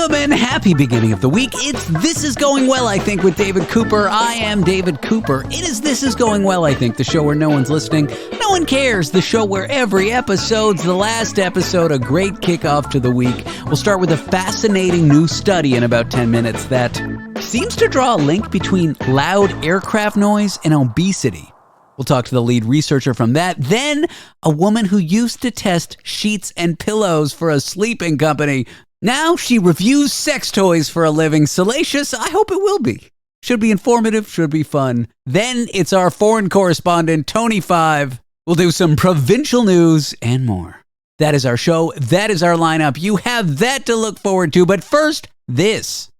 gentlemen, happy beginning of the week. It's This Is Going Well, I Think, with David Cooper. I am David Cooper. It is This Is Going Well, I Think, the show where no one's listening, no one cares, the show where every episode's the last episode, a great kickoff to the week. We'll start with a fascinating new study in about 10 minutes that seems to draw a link between loud aircraft noise and obesity. We'll talk to the lead researcher from that. Then, a woman who used to test sheets and pillows for a sleeping company. Now she reviews sex toys for a living. Salacious? I hope it will be. Should be informative, should be fun. Then it's our foreign correspondent, Tony Five. We'll do some provincial news and more. That is our show. That is our lineup. You have that to look forward to. But first, this.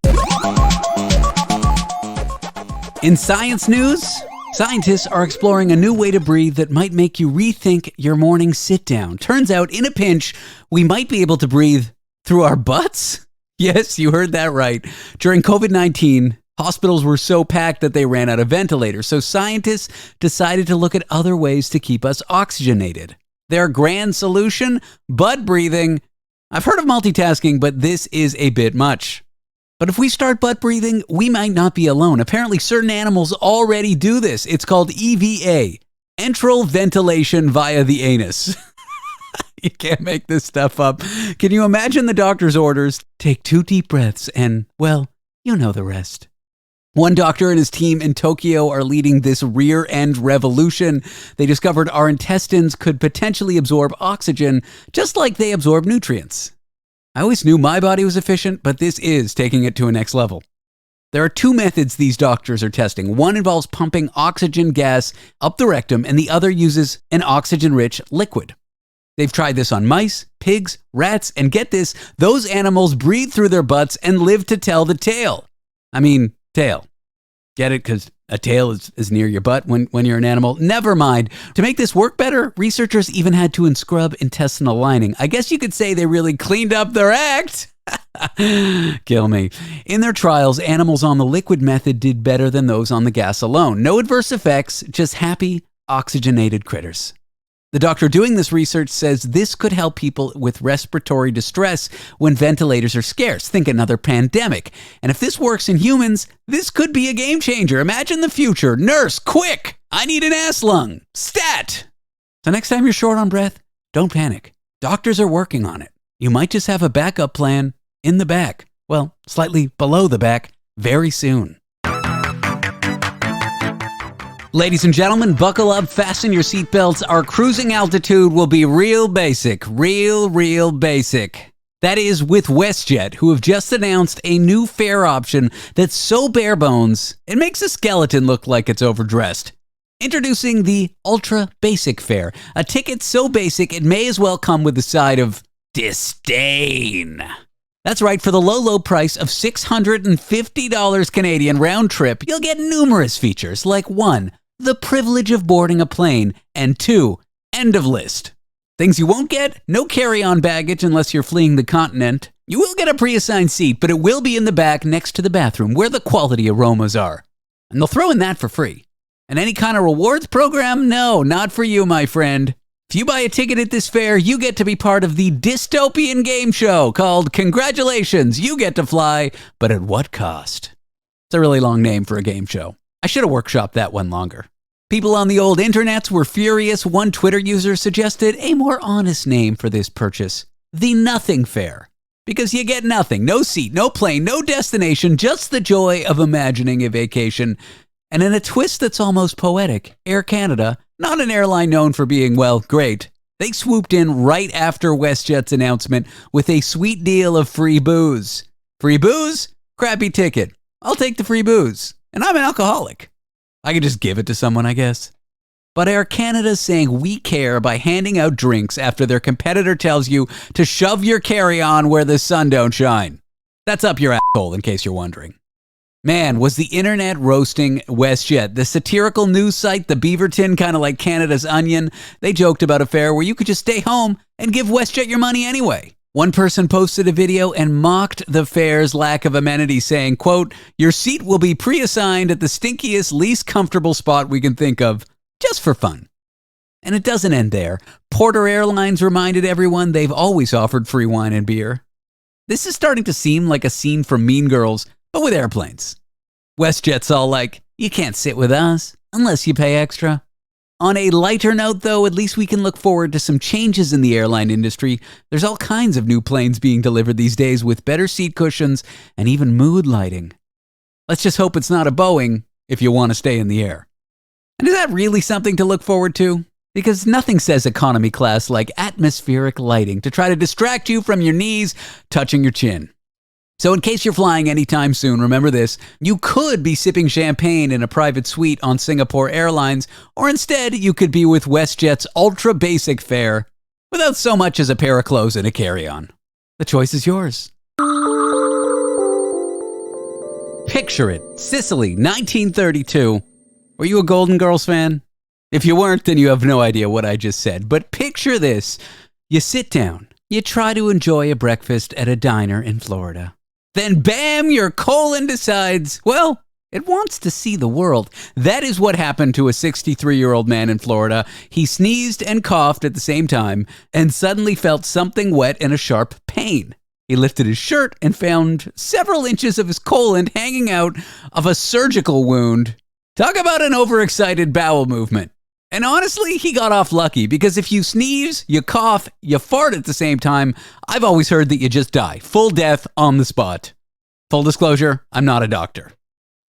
In science news, scientists are exploring a new way to breathe that might make you rethink your morning sit-down. Turns out, in a pinch, we might be able to breathe through our butts? Yes, you heard that right. During COVID-19, hospitals were so packed that they ran out of ventilators, so scientists decided to look at other ways to keep us oxygenated. Their grand solution? Butt breathing. I've heard of multitasking, but this is a bit much. But if we start butt breathing, we might not be alone. Apparently, certain animals already do this. It's called EVA, enteral ventilation via the anus. You can't make this stuff up. Can you imagine the doctor's orders? Take 2 deep breaths and, well, you know the rest. One doctor and his team in Tokyo are leading this rear-end revolution. They discovered our intestines could potentially absorb oxygen just like they absorb nutrients. I always knew my body was efficient, but this is taking it to a next level. There are 2 methods these doctors are testing. One involves pumping oxygen gas up the rectum, and the other uses an oxygen-rich liquid. They've tried this on mice, pigs, rats, and get this, those animals breathe through their butts and live to tell the tale. I mean, tail. Get it? Because a tail is near your butt when you're an animal. Never mind. To make this work better, researchers even had to unscrub intestinal lining. I guess you could say they really cleaned up their act. Kill me. In their trials, animals on the liquid method did better than those on the gas alone. No adverse effects, just happy, oxygenated critters. The doctor doing this research says this could help people with respiratory distress when ventilators are scarce. Think another pandemic. And if this works in humans, this could be a game changer. Imagine the future. Nurse, quick! I need an ass lung. Stat! So next time you're short on breath, don't panic. Doctors are working on it. You might just have a backup plan in the back. Well, slightly below the back very soon. Ladies and gentlemen, buckle up, fasten your seatbelts. Our cruising altitude will be real basic. Real basic. That is with WestJet, who have just announced a new fare option that's so bare bones, it makes a skeleton look like it's overdressed. Introducing the Ultra Basic fare, a ticket so basic it may as well come with the side of disdain. That's right, for the low price of $650 Canadian round trip, you'll get numerous features like 1, the privilege of boarding a plane, and 2, end of list. Things you won't get, no carry-on baggage unless you're fleeing the continent. You will get a pre-assigned seat, but it will be in the back next to the bathroom where the quality aromas are. And they'll throw in that for free. And any kind of rewards program? No, not for you, my friend. If you buy a ticket at this fair, you get to be part of the dystopian game show called Congratulations, You Get to Fly, but at what cost? It's a really long name for a game show. I should have workshopped that one longer. People on the old internets were furious. One Twitter user suggested a more honest name for this purchase, the Nothing Fair. Because you get nothing, no seat, no plane, no destination, just the joy of imagining a vacation. And in a twist that's almost poetic, Air Canada, not an airline known for being, well, great, they swooped in right after WestJet's announcement with a sweet deal of free booze. Free booze? Crappy ticket. I'll take the free booze. And I'm an alcoholic. I could just give it to someone, I guess. But Air Canada's saying we care by handing out drinks after their competitor tells you to shove your carry-on where the sun don't shine. That's up your asshole, in case you're wondering. Man, was the internet roasting WestJet. The satirical news site, the Beaverton, kind of like Canada's Onion, they joked about a fare where you could just stay home and give WestJet your money anyway. One person posted a video and mocked the fare's lack of amenities, saying, quote, "Your seat will be pre-assigned at the stinkiest, least comfortable spot we can think of, just for fun." And it doesn't end there. Porter Airlines reminded everyone they've always offered free wine and beer. This is starting to seem like a scene from Mean Girls, but with airplanes. WestJet's all like, you can't sit with us unless you pay extra. On a lighter note, though, at least we can look forward to some changes in the airline industry. There's all kinds of new planes being delivered these days with better seat cushions and even mood lighting. Let's just hope it's not a Boeing if you want to stay in the air. And is that really something to look forward to? Because nothing says economy class like atmospheric lighting to try to distract you from your knees touching your chin. So in case you're flying anytime soon, remember this: you could be sipping champagne in a private suite on Singapore Airlines, or instead you could be with WestJet's ultra basic fare without so much as a pair of clothes and a carry-on. The choice is yours. Picture it, Sicily, 1932. Were you a Golden Girls fan? If you weren't, then you have no idea what I just said. But picture this: you sit down, you try to enjoy a breakfast at a diner in Florida. Then bam, your colon decides, well, it wants to see the world. That is what happened to a 63-year-old man in Florida. He sneezed and coughed at the same time and suddenly felt something wet and a sharp pain. He lifted his shirt and found several inches of his colon hanging out of a surgical wound. Talk about an overexcited bowel movement. And honestly, he got off lucky, because if you sneeze, you cough, you fart at the same time, I've always heard that you just die. Full death on the spot. Full disclosure, I'm not a doctor.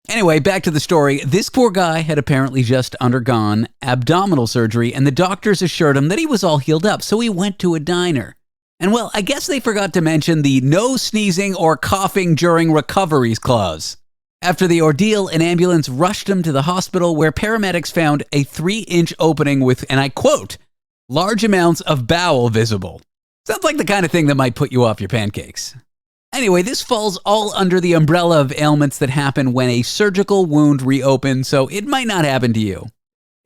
Anyway, back to the story. This poor guy had apparently just undergone abdominal surgery, and the doctors assured him that he was all healed up, so he went to a diner. And well, I guess they forgot to mention the no sneezing or coughing during recoveries clause. After the ordeal, an ambulance rushed him to the hospital, where paramedics found a 3-inch opening with, and I quote, large amounts of bowel visible. Sounds like the kind of thing that might put you off your pancakes. Anyway, this falls all under the umbrella of ailments that happen when a surgical wound reopens, so it might not happen to you.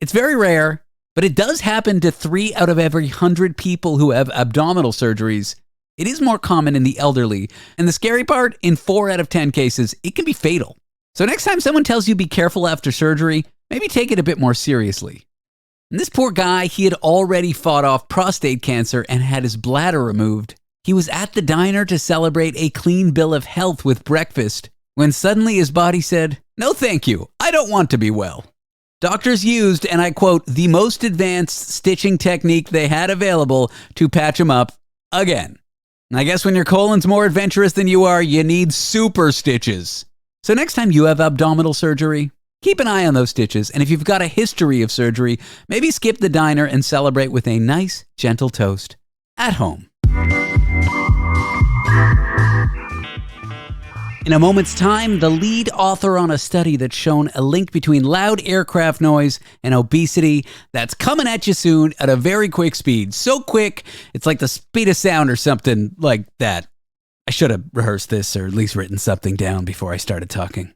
It's very rare, but it does happen to 3 out of every 100 people who have abdominal surgeries. It is more common in the elderly, and the scary part, in 4 out of 10 cases, it can be fatal. So next time someone tells you be careful after surgery, maybe take it a bit more seriously. And this poor guy, he had already fought off prostate cancer and had his bladder removed. He was at the diner to celebrate a clean bill of health with breakfast, when suddenly his body said, "No thank you, I don't want to be well." Doctors used, and I quote, the most advanced stitching technique they had available to patch him up again. And I guess when your colon's more adventurous than you are, you need super stitches. So next time you have abdominal surgery, keep an eye on those stitches. And if you've got a history of surgery, maybe skip the diner and celebrate with a nice, gentle toast at home. In a moment's time, the lead author on a study that's shown a link between loud aircraft noise and obesity, that's coming at you soon at a very quick speed. So quick, it's like the speed of sound or something like that. I should have rehearsed this, or at least written something down before I started talking.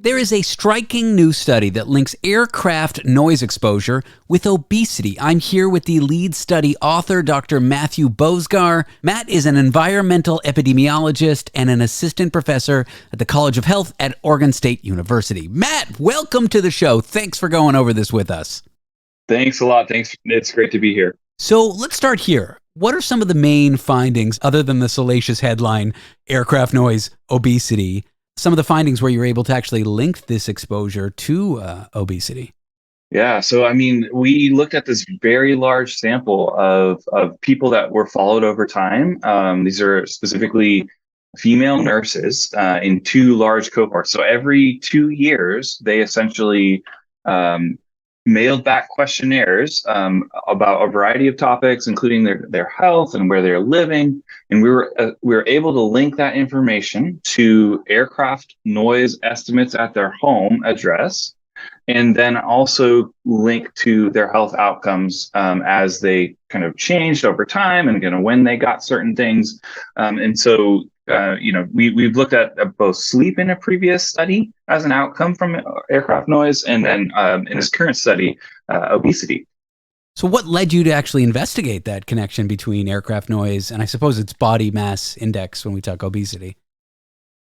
There is a striking new study that links aircraft noise exposure with obesity. I'm here with the lead study author, Dr. Matthew Bozigar. Matt is an environmental epidemiologist and an assistant professor at the College of Health at Oregon State University. Matt, welcome to the show. Thanks for going over this with us. Thanks a lot. Thanks. It's great to be here. So let's start here. What are some of the main findings, other than the salacious headline, aircraft noise, obesity? Some of the findings where you're able to actually link this exposure to obesity? Yeah. So, I mean, we looked at this very large sample of people that were followed over time. These are specifically female nurses in 2 large cohorts. So every 2 years, they essentially mailed back questionnaires about a variety of topics, including their health and where they're living. And we were able to link that information to aircraft noise estimates at their home address, and then also link to their health outcomes as they kind of changed over time, and when they got certain things. And so we've looked at both sleep in a previous study as an outcome from aircraft noise, and then in this current study, obesity. So what led you to actually investigate that connection between aircraft noise and, I suppose, its body mass index when we talk obesity?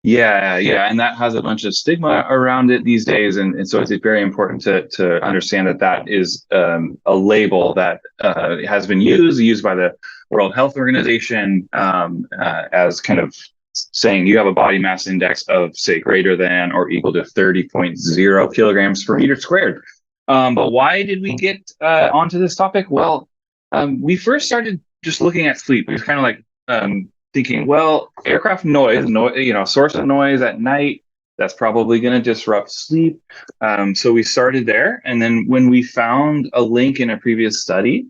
Yeah, and that has a bunch of stigma around it these days, and so it's very important to understand that that is a label that has been used by the World Health Organization as kind of saying you have a body mass index of, say, greater than or equal to 30.0 kilograms per meter squared. But why did we get onto this topic? Well, we first started just looking at sleep. It was kind of like thinking, well, aircraft noise, source of noise at night, that's probably going to disrupt sleep. So we started there. And then when we found a link in a previous study,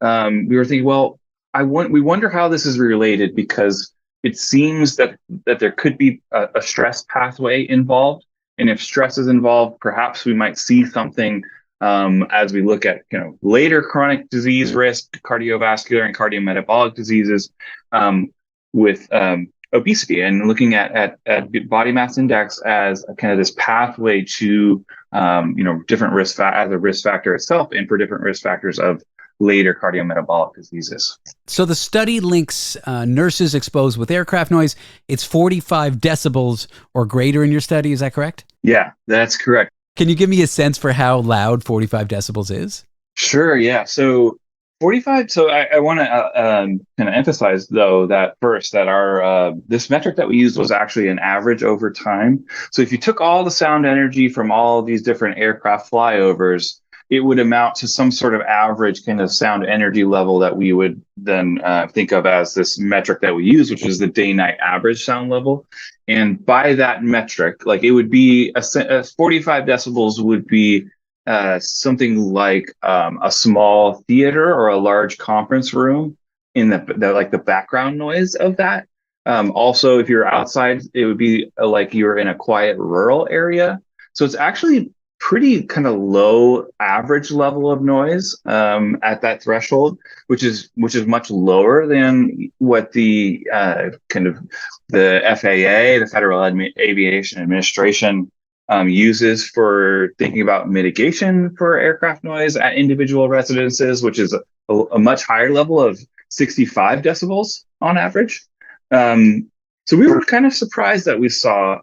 we were thinking, well, we wonder how this is related, because it seems that there could be a stress pathway involved. And if stress is involved, perhaps we might see something as we look at later chronic disease risk, cardiovascular and cardiometabolic diseases, with obesity, and looking at body mass index as kind of this pathway to different as a risk factor itself, and for different risk factors of later cardiometabolic diseases. So the study links nurses exposed with aircraft noise. It's 45 decibels or greater in your study. Is that correct? Yeah, that's correct. Can you give me a sense for how loud 45 decibels is? Sure. Yeah. So 45. So I want to kind of emphasize, though, that our this metric that we used was actually an average over time. So if you took all the sound energy from all these different aircraft flyovers, it would amount to some sort of average kind of sound energy level that we would then think of as this metric that we use, which is the day-night average sound level. And by that metric, like, it would be a 45 decibels would be something like a small theater or a large conference room in the background noise of that. Also, if you're outside, it would be like you're in a quiet rural area. So it's actually pretty kind of low average level of noise at that threshold, which is much lower than what the kind of the FAA, the Federal Aviation Administration, uses for thinking about mitigation for aircraft noise at individual residences, which is a much higher level of 65 decibels on average. So we were kind of surprised that we saw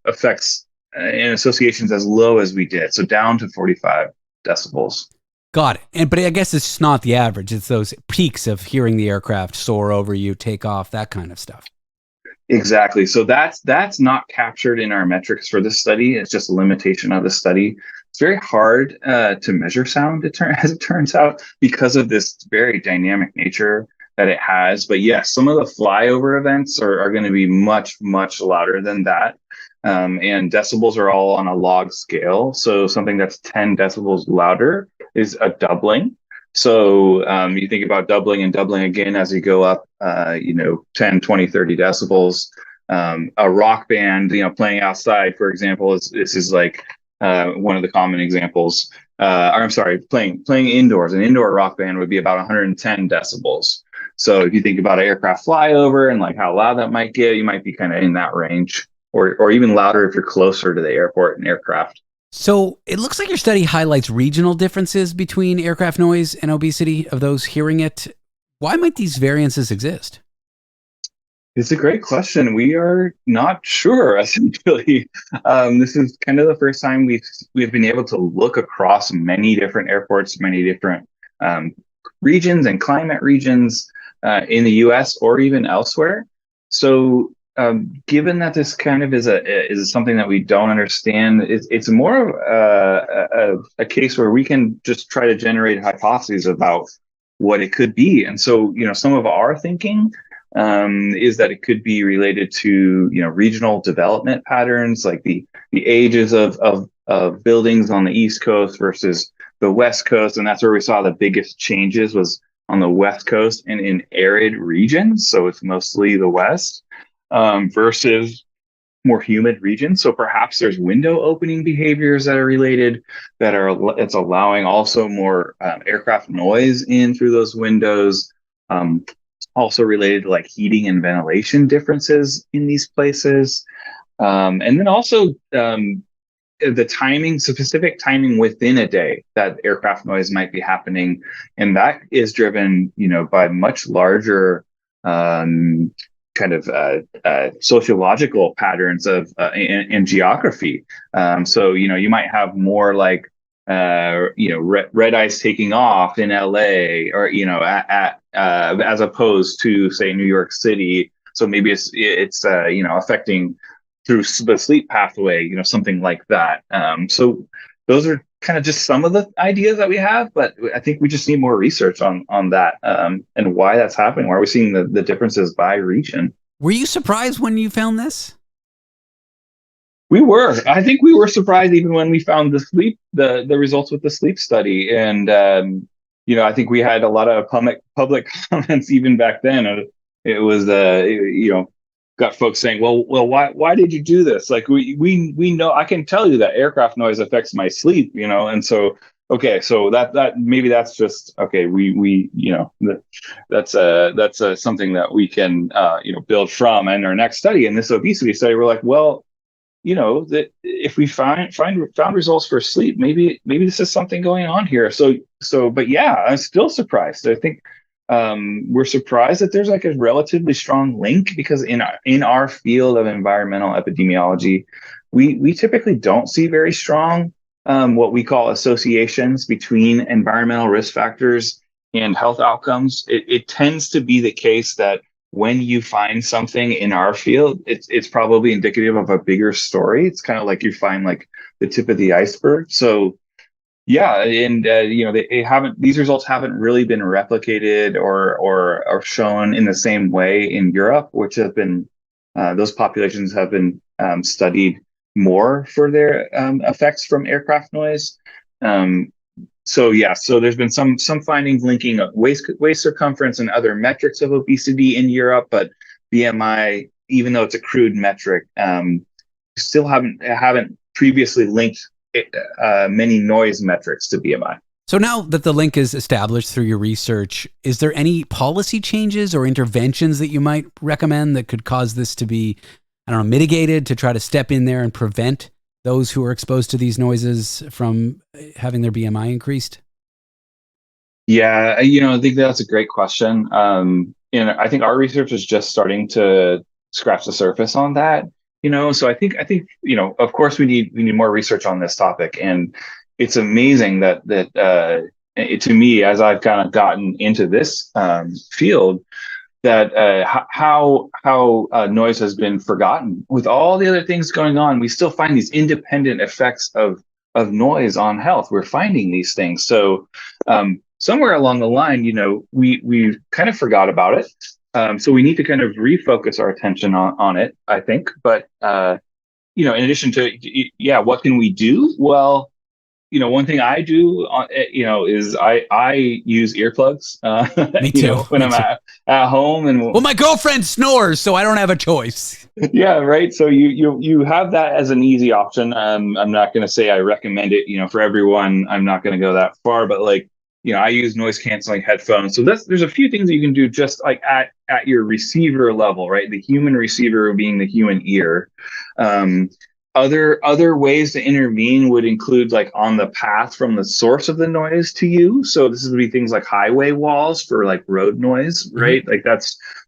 effects and associations as low as we did, so down to 45 decibels. Got it. But I guess it's just not the average. It's those peaks of hearing the aircraft soar over you, take off, that kind of stuff. Exactly. So that's not captured in our metrics for this study. It's just a limitation of the study. It's very hard to measure sound, as it turns out, because of this very dynamic nature that it has. But yes, some of the flyover events are going to be much, much louder than that. And decibels are all on a log scale. So something that's 10 decibels louder is a doubling. So you think about doubling and doubling again as you go up, 10, 20, 30 decibels. A rock band, playing outside, for example, this is like one of the common examples. Playing indoors. An indoor rock band would be about 110 decibels. So if you think about an aircraft flyover and like how loud that might get, you might be kind of in that range. Or even louder if you're closer to the airport and aircraft. So it looks like your study highlights regional differences between aircraft noise and obesity of those hearing it. Why might these variances exist? It's a great question. We are not sure, essentially. This is kind of the first time we've been able to look across many different airports, many different regions and climate regions in the U.S. or even elsewhere. So given that this kind of is something that we don't understand, it's more of a case where we can just try to generate hypotheses about what it could be. And so, some of our thinking is that it could be related to, regional development patterns, like the ages of buildings on the East Coast versus the West Coast. And that's where we saw the biggest changes was on the West Coast and in arid regions. So it's mostly the West. Versus more humid regions. So perhaps there's window opening behaviors that are related, it's allowing also more aircraft noise in through those windows. Also related to like heating and ventilation differences in these places. And then also the timing, specific timing within a day that aircraft noise might be happening. And that is driven, by much larger kind of sociological patterns of in geography. So you might have more like red eyes taking off in LA, or as opposed to say New York City. So maybe it's affecting through the sleep pathway, something like that. So those are kind of just some of the ideas that we have, but I think we just need more research on that, and why that's happening. Why are we seeing the differences by region? Were you surprised when you found this? We were. I think we were surprised even when we found the results with the sleep study, and I think we had a lot of public comments even back then. It was got folks saying, well, why did you do this? Like we know, I can tell you that aircraft noise affects my sleep, and so okay, so that maybe that's just okay. That's something that we can build from. And our next study, in this obesity study, we're like, well, that if we found results for sleep, maybe this is something going on here. But yeah, I'm still surprised. I think we're surprised that there's like a relatively strong link, because in our field of environmental epidemiology, we typically don't see very strong what we call associations between environmental risk factors and health outcomes. It tends to be the case that when you find something in our field, it's probably indicative of a bigger story. It's kind of like you find like the tip of the iceberg. So yeah, and these results haven't really been replicated or shown in the same way in Europe, which have been those populations have been studied more for their effects from aircraft noise. So there's been some findings linking waist circumference and other metrics of obesity in Europe, but BMI, even though it's a crude metric, still haven't previously linked many noise metrics to BMI. So now that the link is established through your research, is there any policy changes or interventions that you might recommend that could cause this to be, mitigated, to try to step in there and prevent those who are exposed to these noises from having their BMI increased? Yeah, I think that's a great question. And I think our research is just starting to scratch the surface on that. So I think of course we need more research on this topic, and it's amazing that to me, as I've kind of gotten into this field, that how noise has been forgotten. With all the other things going on, we still find these independent effects of noise on health. We're finding these things. So somewhere along the line, we kind of forgot about it. So we need to kind of refocus our attention on it, I think. But in addition to what can we do? Well, one thing I do, is I use earplugs. Me too. When I'm at home, and well, my girlfriend snores, so I don't have a choice. Yeah, right. So you have that as an easy option. I'm not going to say I recommend it, for everyone. I'm not going to go that far, but I use noise canceling headphones. So there's a few things that you can do just like at your receiver level, right? The human receiver being the human ear. Other ways to intervene would include like on the path from the source of the noise to you. So this would be things like highway walls for like road noise, right? Mm-hmm. Like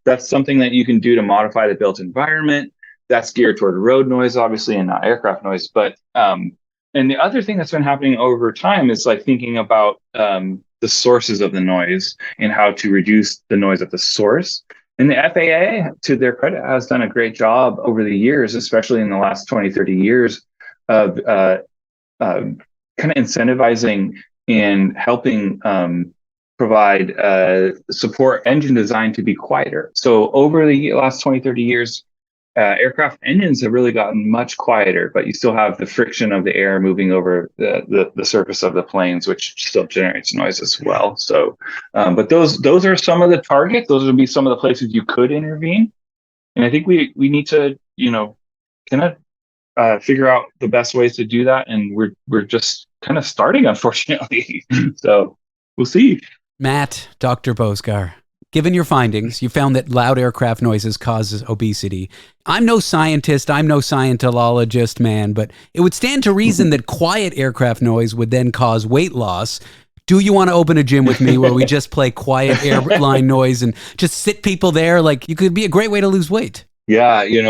that's something that you can do to modify the built environment. That's geared toward road noise, obviously, and not aircraft noise. But and the other thing that's been happening over time is like thinking about the sources of the noise and how to reduce the noise at the source. And the FAA, to their credit, has done a great job over the years, especially in the last 20, 30 years, of kind of incentivizing and helping provide support engine design to be quieter. So over the last 20, 30 years, aircraft engines have really gotten much quieter, but you still have the friction of the air moving over the surface of the planes, which still generates noise as well. So, but those are some of the targets. Those would be some of the places you could intervene. And I think we need to, kind of figure out the best ways to do that. And we're just kind of starting, unfortunately. So we'll see. Matt, Dr. Bozigar, given your findings, you found that loud aircraft noises causes obesity. I'm no scientist, I'm no Scientologist, man, but it would stand to reason that quiet aircraft noise would then cause weight loss. Do you want to open a gym with me where we just play quiet airline noise and just sit people there? Like, you could be a great way to lose weight. Yeah, you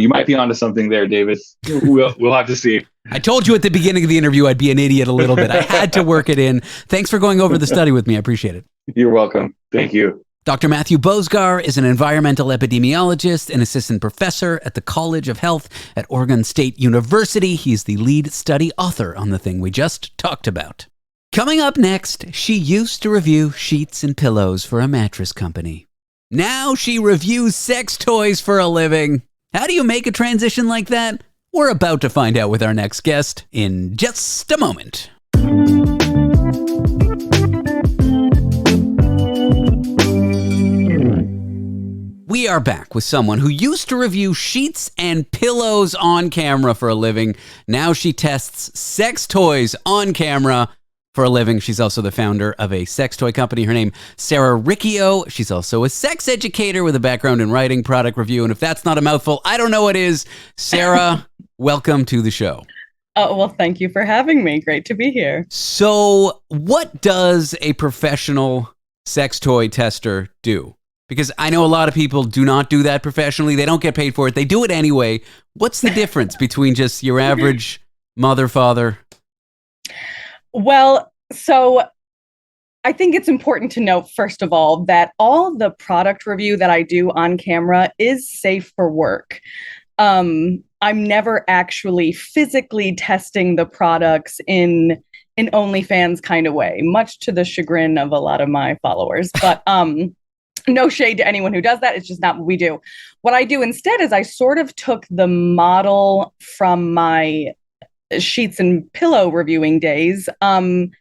might be onto something there, David. We'll have to see. I told you at the beginning of the interview I'd be an idiot a little bit. I had to work it in. Thanks for going over the study with me. I appreciate it. You're welcome. Thank you. Dr. Matthew Bozigar is an environmental epidemiologist and assistant professor at the College of Health at Oregon State University. He's the lead study author on the thing we just talked about. Coming up next, she used to review sheets and pillows for a mattress company. Now she reviews sex toys for a living. How do you make a transition like that? We're about to find out with our next guest in just a moment. We are back with someone who used to review sheets and pillows on camera for a living. Now she tests sex toys on camera for a living. She's also the founder of a sex toy company. Her name, Sarah Riccio. She's also a sex educator with a background in writing, product review. And if that's not a mouthful, I don't know what is. Sarah, welcome to the show. Oh, well, thank you for having me. Great to be here. So what does a professional sex toy tester do? Because I know a lot of people do not do that professionally. They don't get paid for it. They do it anyway. What's the difference between just your average mother, father? Well, so I think it's important to note, first of all, that all the product review that I do on camera is safe for work. I'm never actually physically testing the products in an OnlyFans kind of way, much to the chagrin of a lot of my followers. But no shade to anyone who does that. It's just not what we do. What I do instead is I sort of took the model from my sheets and pillow reviewing days and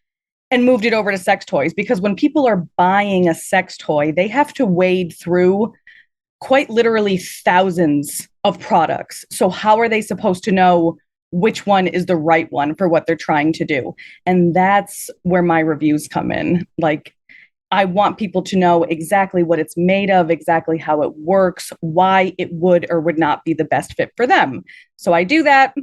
moved it over to sex toys, because when people are buying a sex toy, they have to wade through quite literally thousands of products. So how are they supposed to know which one is the right one for what they're trying to do? And that's where my reviews come in. Like, I want people to know exactly what it's made of, exactly how it works, why it would or would not be the best fit for them. So I do that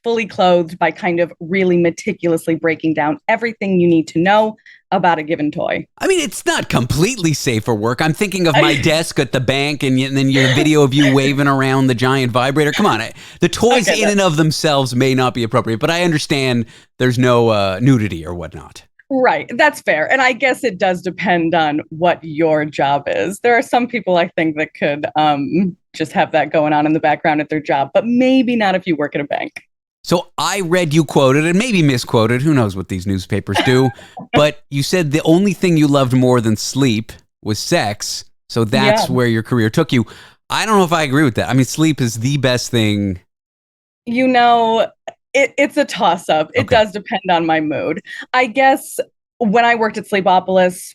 fully clothed by kind of really meticulously breaking down everything you need to know about a given toy. I mean, it's not completely safe for work. I'm thinking of my desk at the bank and then your video of you waving around the giant vibrator. Come on. The toys in and of themselves may not be appropriate, but I understand there's no nudity or whatnot. Right. That's fair. And I guess it does depend on what your job is. There are some people I think that could just have that going on in the background at their job, but maybe not if you work at a bank. So I read you quoted and maybe misquoted. Who knows what these newspapers do? But you said the only thing you loved more than sleep was sex. So that's where your career took you. I don't know if I agree with that. I mean, sleep is the best thing. You know, it's a toss-up. It does depend on my mood. I guess when I worked at Sleepopolis,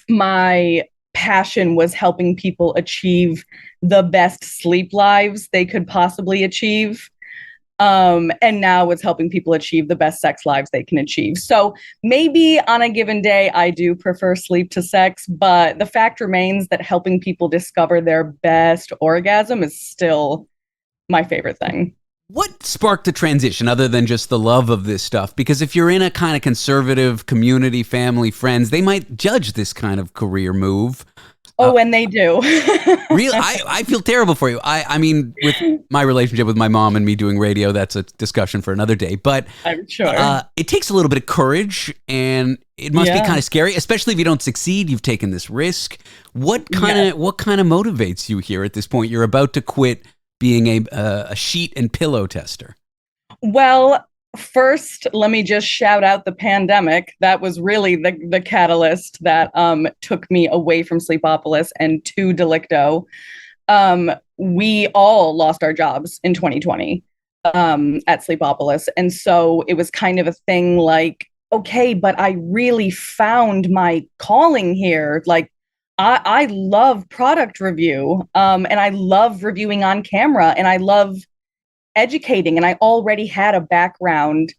my passion was helping people achieve the best sleep lives they could possibly achieve. And now it's helping people achieve the best sex lives they can achieve. So maybe on a given day, I do prefer sleep to sex, but the fact remains that helping people discover their best orgasm is still my favorite thing. What sparked the transition other than just the love of this stuff? Because if you're in a kind of conservative community, family, friends, they might judge this kind of career move. Oh, and they do. Really? I feel terrible for you. I mean, with my relationship with my mom and me doing radio, that's a discussion for another day. But I'm sure it takes a little bit of courage, and it must be kind of scary, especially if you don't succeed. You've taken this risk. What kind of motivates you here at this point? You're about to quit being a sheet and pillow tester. Well, first, let me just shout out the pandemic. That was really the catalyst that took me away from Sleepopolis and to Delicto. We all lost our jobs in 2020 at Sleepopolis. And so it was kind of a thing like, okay, but I really found my calling here. Like, I love product review and I love reviewing on camera and I love educating. And I already had a background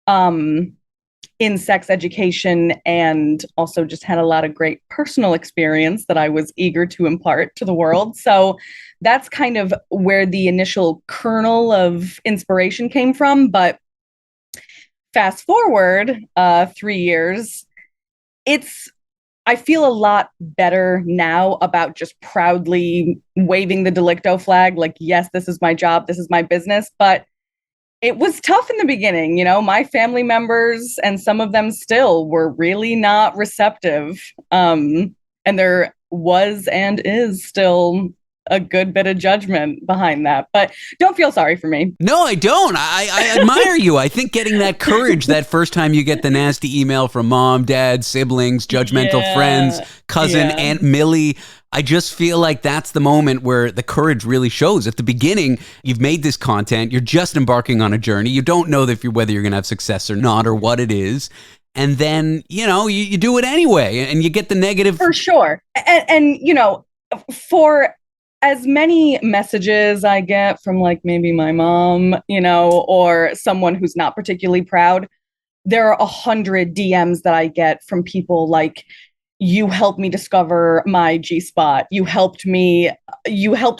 in sex education and also just had a lot of great personal experience that I was eager to impart to the world. So that's kind of where the initial kernel of inspiration came from. But fast forward 3 years, I feel a lot better now about just proudly waving the Delicto flag. Like, yes, this is my job, this is my business. But it was tough in the beginning. My family members and some of them still were really not receptive. And there was and is still a good bit of judgment behind that. But don't feel sorry for me. No, I don't. I admire you. I think getting that courage that first time you get the nasty email from mom, dad, siblings, judgmental friends, cousin, Aunt Millie, I just feel like that's the moment where the courage really shows. At the beginning, you've made this content, you're just embarking on a journey. You don't know whether you're going to have success or not or what it is. And then, you do it anyway and you get the negative. For sure. And for as many messages I get from like maybe my mom, or someone who's not particularly proud, there are 100 DMs that I get from people like, you helped me discover my G-spot. You helped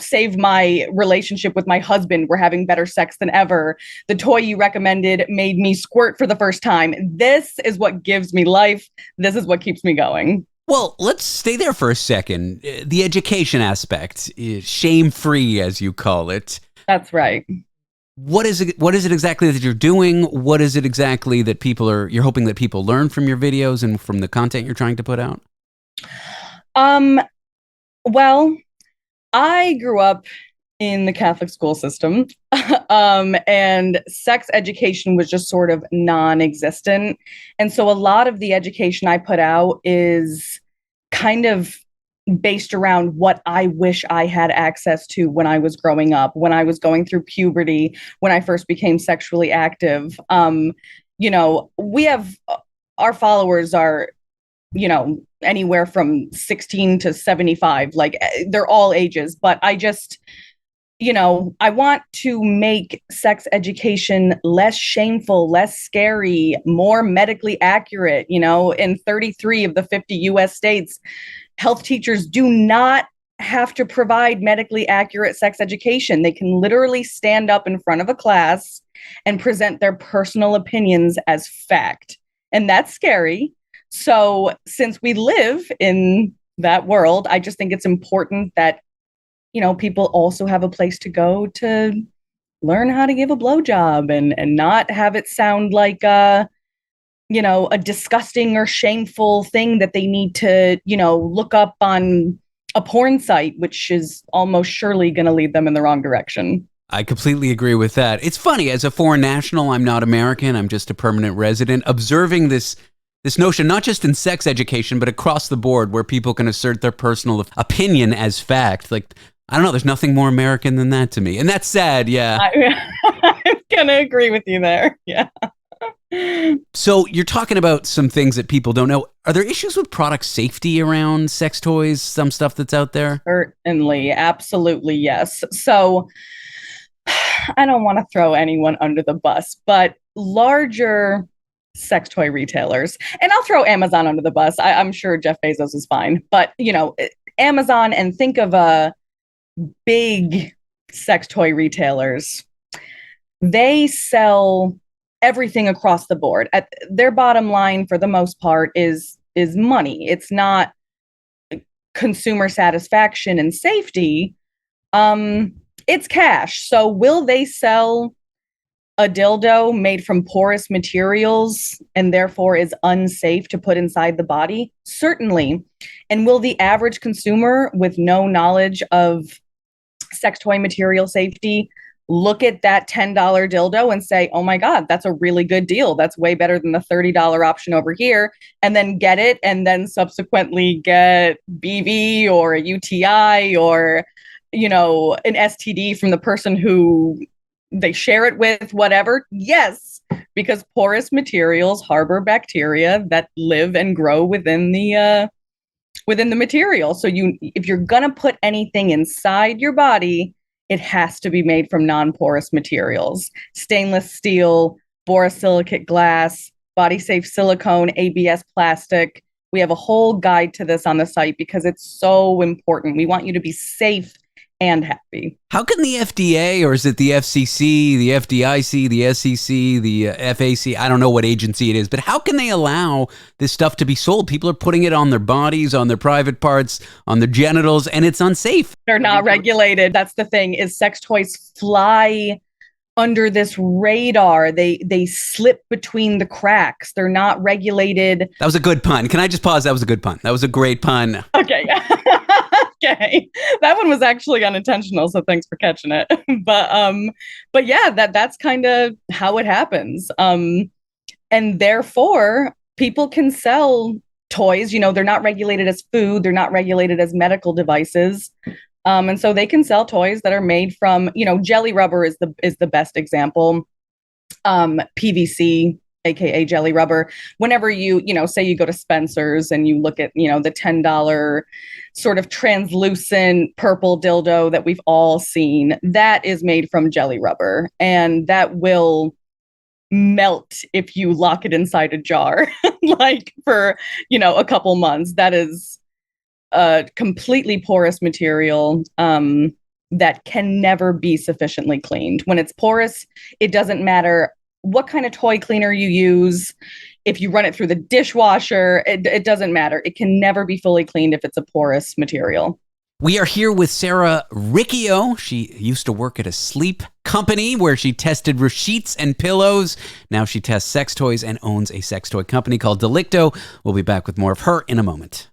save my relationship with my husband. We're having better sex than ever. The toy you recommended made me squirt for the first time. This is what gives me life. This is what keeps me going. Well, let's stay there for a second. The education aspect, shame-free, as you call it. That's right. What is it exactly that you're doing? What is it exactly that you're hoping that people learn from your videos and from the content you're trying to put out? Well, I grew up in the Catholic school system, and sex education was just sort of non-existent. And so a lot of the education I put out is kind of based around what I wish I had access to when I was growing up, when I was going through puberty, when I first became sexually active. We have, our followers are, anywhere from 16 to 75, like they're all ages, but I just, I want to make sex education less shameful, less scary, more medically accurate. In 33 of the 50 US states, health teachers do not have to provide medically accurate sex education. They can literally stand up in front of a class and present their personal opinions as fact. And that's scary. So since we live in that world, I just think it's important that people also have a place to go to learn how to give a blowjob and not have it sound like a disgusting or shameful thing that they need to, look up on a porn site, which is almost surely going to lead them in the wrong direction. I completely agree with that. It's funny, as a foreign national, I'm not American, I'm just a permanent resident, observing this notion, not just in sex education, but across the board, where people can assert their personal opinion as fact. Like, I don't know, there's nothing more American than that to me. And that's sad, yeah. I'm going to agree with you there, yeah. So you're talking about some things that people don't know. Are there issues with product safety around sex toys, some stuff that's out there? Certainly, absolutely, yes. So I don't want to throw anyone under the bus, but larger sex toy retailers, and I'll throw Amazon under the bus. I'm sure Jeff Bezos is fine, but Amazon, and think of big sex toy retailers. They sell everything across the board. Their bottom line, for the most part, is money. It's not consumer satisfaction and safety. It's cash. So will they sell a dildo made from porous materials and therefore is unsafe to put inside the body? Certainly. And will the average consumer with no knowledge of sex toy material safety look at that $10 dildo and say, oh my God, that's a really good deal. That's way better than the $30 option over here, and then get it and then subsequently get BV or a UTI or, an STD from the person who they share it with, whatever? Yes, because porous materials harbor bacteria that live and grow within the material. So if you're gonna put anything inside your body, it has to be made from non-porous materials: stainless steel, borosilicate glass, body safe silicone, ABS plastic. We have a whole guide to this on the site because it's so important. We want you to be safe and happy. How can the FDA, or is it the FCC, the FDIC, the SEC, the FAC, I don't know what agency it is, but how can they allow this stuff to be sold? People are putting it on their bodies, on their private parts, on their genitals, and it's unsafe. They're not regulated. That's the thing, is sex toys fly under this radar. They slip between the cracks. They're not regulated. That was a good pun. Can I just pause? That was a good pun. That was a great pun. Okay. Okay. That one was actually unintentional, so thanks for catching it. But yeah, that's kind of how it happens. And therefore, people can sell toys. They're not regulated as food. They're not regulated as medical devices. And so they can sell toys that are made from, jelly rubber is the best example. PVC, aka jelly rubber. Whenever you say you go to Spencer's and you look at, the $10 sort of translucent purple dildo that we've all seen, that is made from jelly rubber, and that will melt if you lock it inside a jar, like for, a couple months. That is a completely porous material that can never be sufficiently cleaned. When it's porous, it doesn't matter what kind of toy cleaner you use. If you run it through the dishwasher, it doesn't matter. It can never be fully cleaned if it's a porous material. We are here with Sarah Riccio. She used to work at a sleep company where she tested sheets and pillows. Now she tests sex toys and owns a sex toy company called Delicto. We'll be back with more of her in a moment.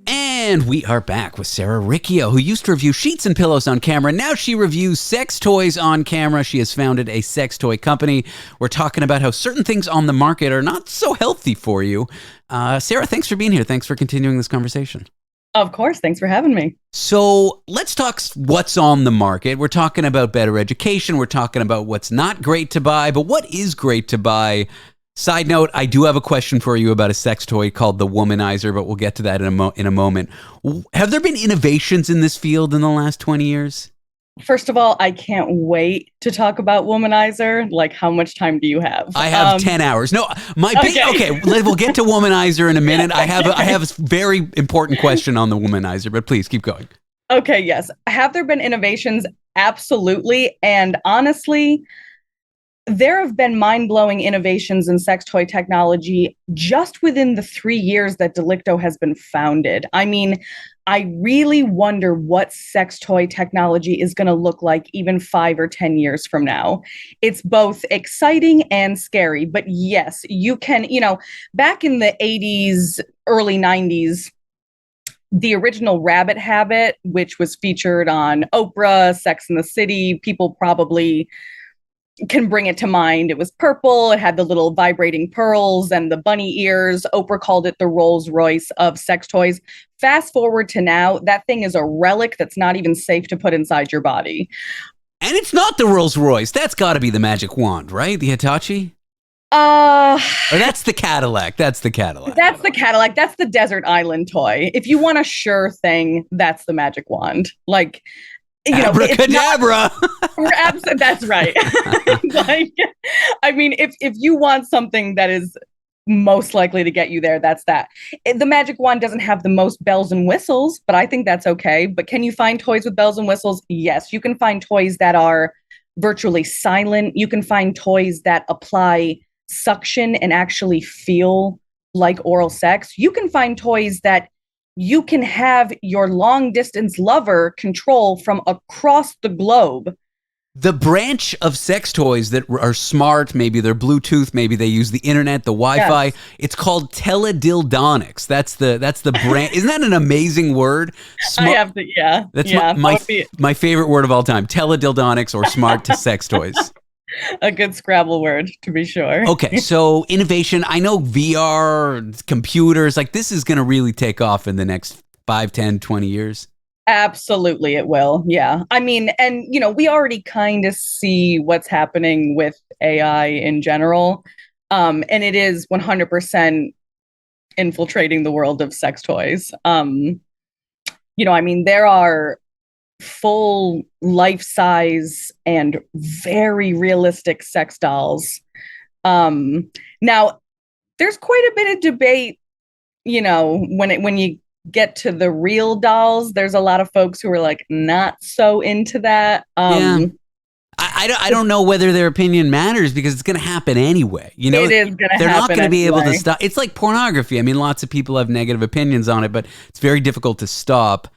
And we are back with Sarah Riccio, who used to review sheets and pillows on camera. Now she reviews sex toys on camera. She has founded a sex toy company. We're talking about how certain things on the market are not so healthy for you. Sarah, thanks for being here. Thanks for continuing this conversation. Of course. Thanks for having me. So let's talk what's on the market. We're talking about better education. We're talking about what's not great to buy, but what is great to buy? Side note, I do have a question for you about a sex toy called the Womanizer, but we'll get to that in a moment. Have there been innovations in this field in the last 20 years? First of all, I can't wait to talk about Womanizer. Like, how much time do you have? I have 10 hours. No, okay, we'll get to Womanizer in a minute. I have a very important question on the Womanizer, but please keep going. Okay, yes. Have there been innovations? Absolutely. And honestly, there have been mind-blowing innovations in sex toy technology just within the 3 years that Delicto has been founded. I mean, I really wonder what sex toy technology is going to look like even 5 or 10 years from now. It's both exciting and scary, but yes, you can, back in the 80s, early 90s, the original Rabbit Habit, which was featured on Oprah, Sex and the City, people probably can bring it to mind. It was purple. It had the little vibrating pearls and the bunny ears. Oprah called it the Rolls Royce of sex toys. Fast forward to now, that thing is a relic that's not even safe to put inside your body. And it's not the Rolls Royce. That's got to be the magic wand, right? The Hitachi? Or that's the Cadillac. That's the Cadillac. That's the Cadillac. That's the desert island toy. If you want a sure thing, that's the magic wand. Like, abracadabra. That's right. Like, I mean, if you want something that is most likely to get you there, that's that. The magic wand doesn't have the most bells and whistles, but I think that's okay. But can you find toys with bells and whistles? Yes. You can find toys that are virtually silent. You can find toys that apply suction and actually feel like oral sex. You can find toys that you can have your long distance lover control from across the globe. The branch of sex toys that are smart, maybe they're Bluetooth, maybe they use the internet, the Wi-Fi. Yes. It's called teledildonics. That's the brand. Isn't that an amazing word? I have to, yeah. That's my favorite word of all time. Teledildonics, or smart to sex toys. A good Scrabble word, to be sure. Okay, so innovation. I know VR, computers, like this is going to really take off in the next 5, 10, 20 years. Absolutely, it will. Yeah. I mean, and, we already kind of see what's happening with AI in general. And it is 100% infiltrating the world of sex toys. I mean, there are full life-size and very realistic sex dolls. Now, there's quite a bit of debate, you know, when you get to the real dolls, there's a lot of folks who are like not so into that. Yeah. I don't know whether their opinion matters because it's going to happen anyway. You know, it is going to happen. They're not going to be able to anyway. stop. It's like pornography. I mean, lots of people have negative opinions on it, but it's very difficult to stop.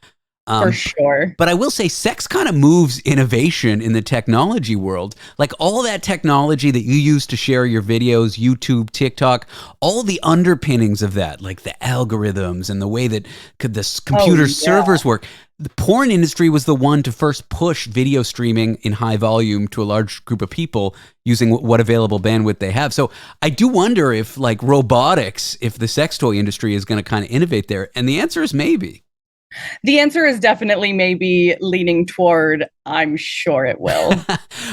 For sure. But I will say sex kind of moves innovation in the technology world. Like all that technology that you use to share your videos, YouTube, TikTok, all the underpinnings of that, like the algorithms and the way that the computer servers work. The porn industry was the one to first push video streaming in high volume to a large group of people using what available bandwidth they have. So I do wonder if like robotics, if the sex toy industry is going to kind of innovate there. And the answer is maybe. The answer is definitely maybe leaning toward, I'm sure it will.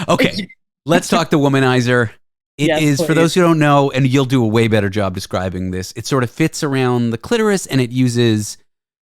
Okay, let's talk the womanizer. It is, for those who don't know, and you'll do a way better job describing this, it sort of fits around the clitoris and it uses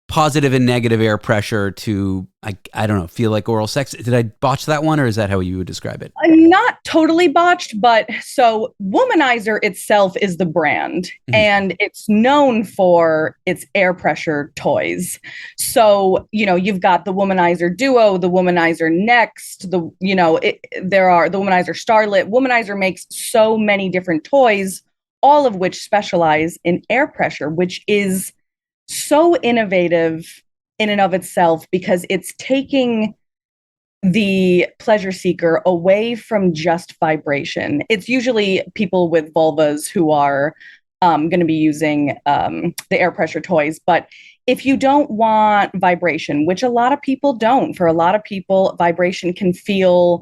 positive and negative air pressure to, I don't know, feel like oral sex. Did I botch that one, or is that how you would describe it? Not totally botched, but so Womanizer itself is the brand, and it's known for its air pressure toys. So, you know, you've got the Womanizer Duo, the Womanizer Next, there are the Womanizer Starlet. Womanizer makes so many different toys, all of which specialize in air pressure, which is so innovative in and of itself because it's taking the pleasure seeker away from just vibration. It's usually people with vulvas who are going to be using the air pressure toys. But if you don't want vibration, which a lot of people don't, for a lot of people, vibration can feel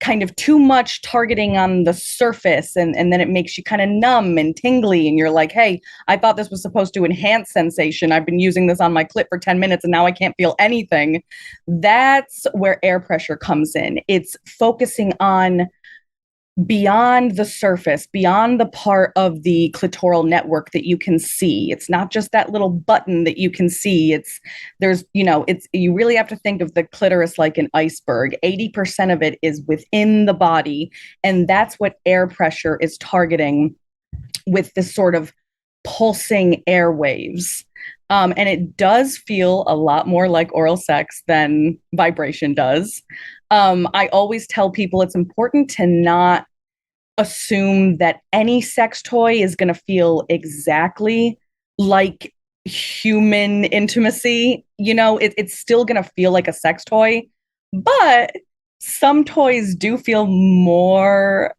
kind of too much targeting on the surface, and then it makes you kind of numb and tingly, and you're like, hey, I thought this was supposed to enhance sensation. I've been using this on my clit for 10 minutes and now I can't feel anything. That's where air pressure comes in. It's focusing on beyond the surface, beyond the part of the clitoral network that you can see. It's not just that little button that you can see. You really have to think of the clitoris like an iceberg. 80% of it is within the body, and that's what air pressure is targeting with this sort of pulsing air waves. And it does feel a lot more like oral sex than vibration does. I always tell people it's important to not assume that any sex toy is going to feel exactly like human intimacy. You know, it's still going to feel like a sex toy, but some toys do feel more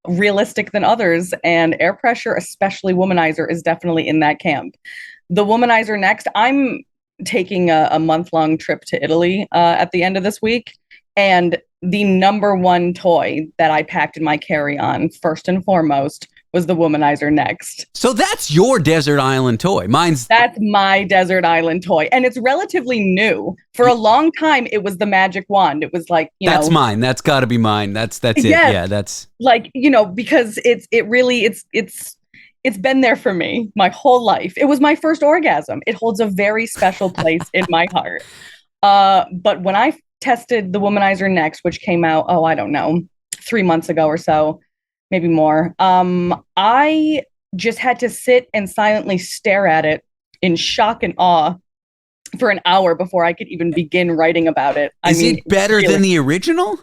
realistic than others, and air pressure, especially Womanizer, is definitely in that camp. The Womanizer Next, I'm taking a month-long trip to Italy at the end of this week, and the number one toy that I packed in my carry-on, first and foremost, was the Womanizer Next. So that's your desert island toy. That's my desert island toy. And it's relatively new. For a long time, it was the magic wand. It was like, that's mine. That's got to be mine. That's it. Yeah, that's like, because it's been there for me my whole life. It was my first orgasm. It holds a very special place in my heart. But when I tested the Womanizer Next, which came out, I don't know, 3 months ago or so, maybe more. I just had to sit and silently stare at it in shock and awe for an hour before I could even begin writing about it. Is it better than the original?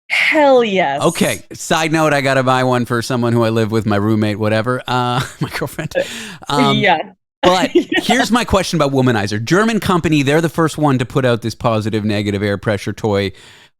Hell yes. Okay. Side note, I got to buy one for someone who I live with, my roommate, whatever, my girlfriend. Yeah. But here's my question about Womanizer. German company, they're the first one to put out this positive, negative air pressure toy.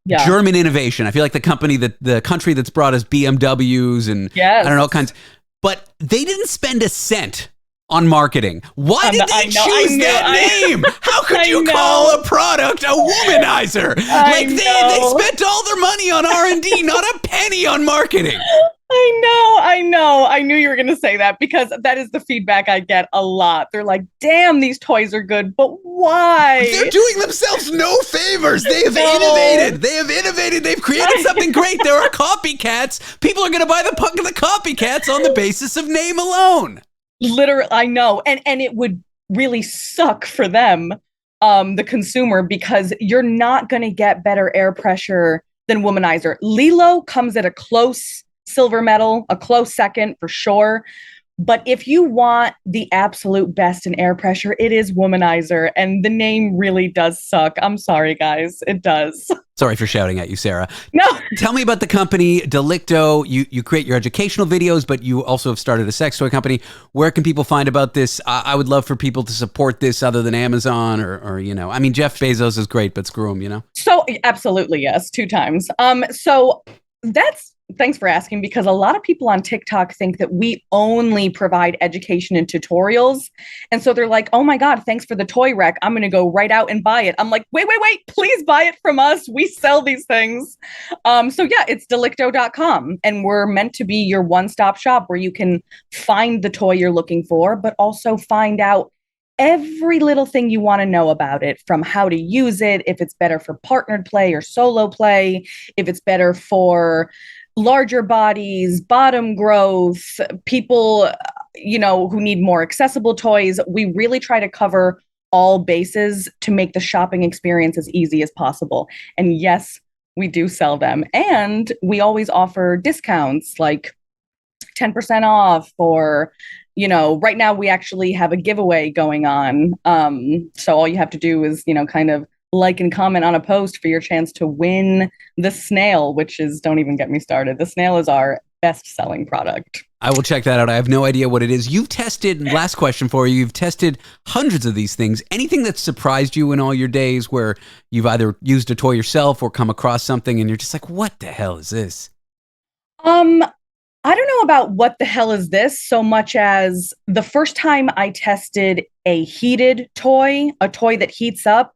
Yeah. German innovation. I feel like the country that's brought us BMWs and I don't know, all kinds. But they didn't spend a cent on marketing. Why did they choose that name? How could you call a product a Womanizer? Like they spent all their money on R&D, not a penny on marketing. I know. I knew you were going to say that because that is the feedback I get a lot. They're like, damn, these toys are good, but why? They're doing themselves no favors. They have innovated. They've created something great. There are copycats. People are going to buy the copycats on the basis of name alone. Literally, I know. And it would really suck for them, the consumer, because you're not going to get better air pressure than Womanizer. Lilo comes at a close silver medal, a close second for sure. But if you want the absolute best in air pressure, it is Womanizer. And the name really does suck. I'm sorry, guys. It does. Sorry for shouting at you, Sarah. No. Tell me about the company, Delicto. You create your educational videos, but you also have started a sex toy company. Where can people find about this? I would love for people to support this other than Amazon or I mean, Jeff Bezos is great, but screw him, So absolutely, yes, 2 times. So thanks for asking, because a lot of people on TikTok think that we only provide education and tutorials. And so they're like, oh my God, thanks for the toy rec. I'm going to go right out and buy it. I'm like, wait, please buy it from us. We sell these things. So yeah, it's delicto.com. And we're meant to be your one-stop shop where you can find the toy you're looking for, but also find out every little thing you want to know about it, from how to use it, if it's better for partnered play or solo play, if it's better for larger bodies, bottom growth, people, who need more accessible toys. We really try to cover all bases to make the shopping experience as easy as possible. And yes, we do sell them. And we always offer discounts like 10% off, or right now we actually have a giveaway going on. So all you have to do is, kind of like and comment on a post for your chance to win the snail, which is, don't even get me started. The snail is our best-selling product. I will check that out. I have no idea what it is. You've tested, last question for you, you've tested hundreds of these things. Anything that surprised you in all your days where you've either used a toy yourself or come across something and you're just like, what the hell is this? I don't know about what the hell is this so much as the first time I tested a heated toy, a toy that heats up,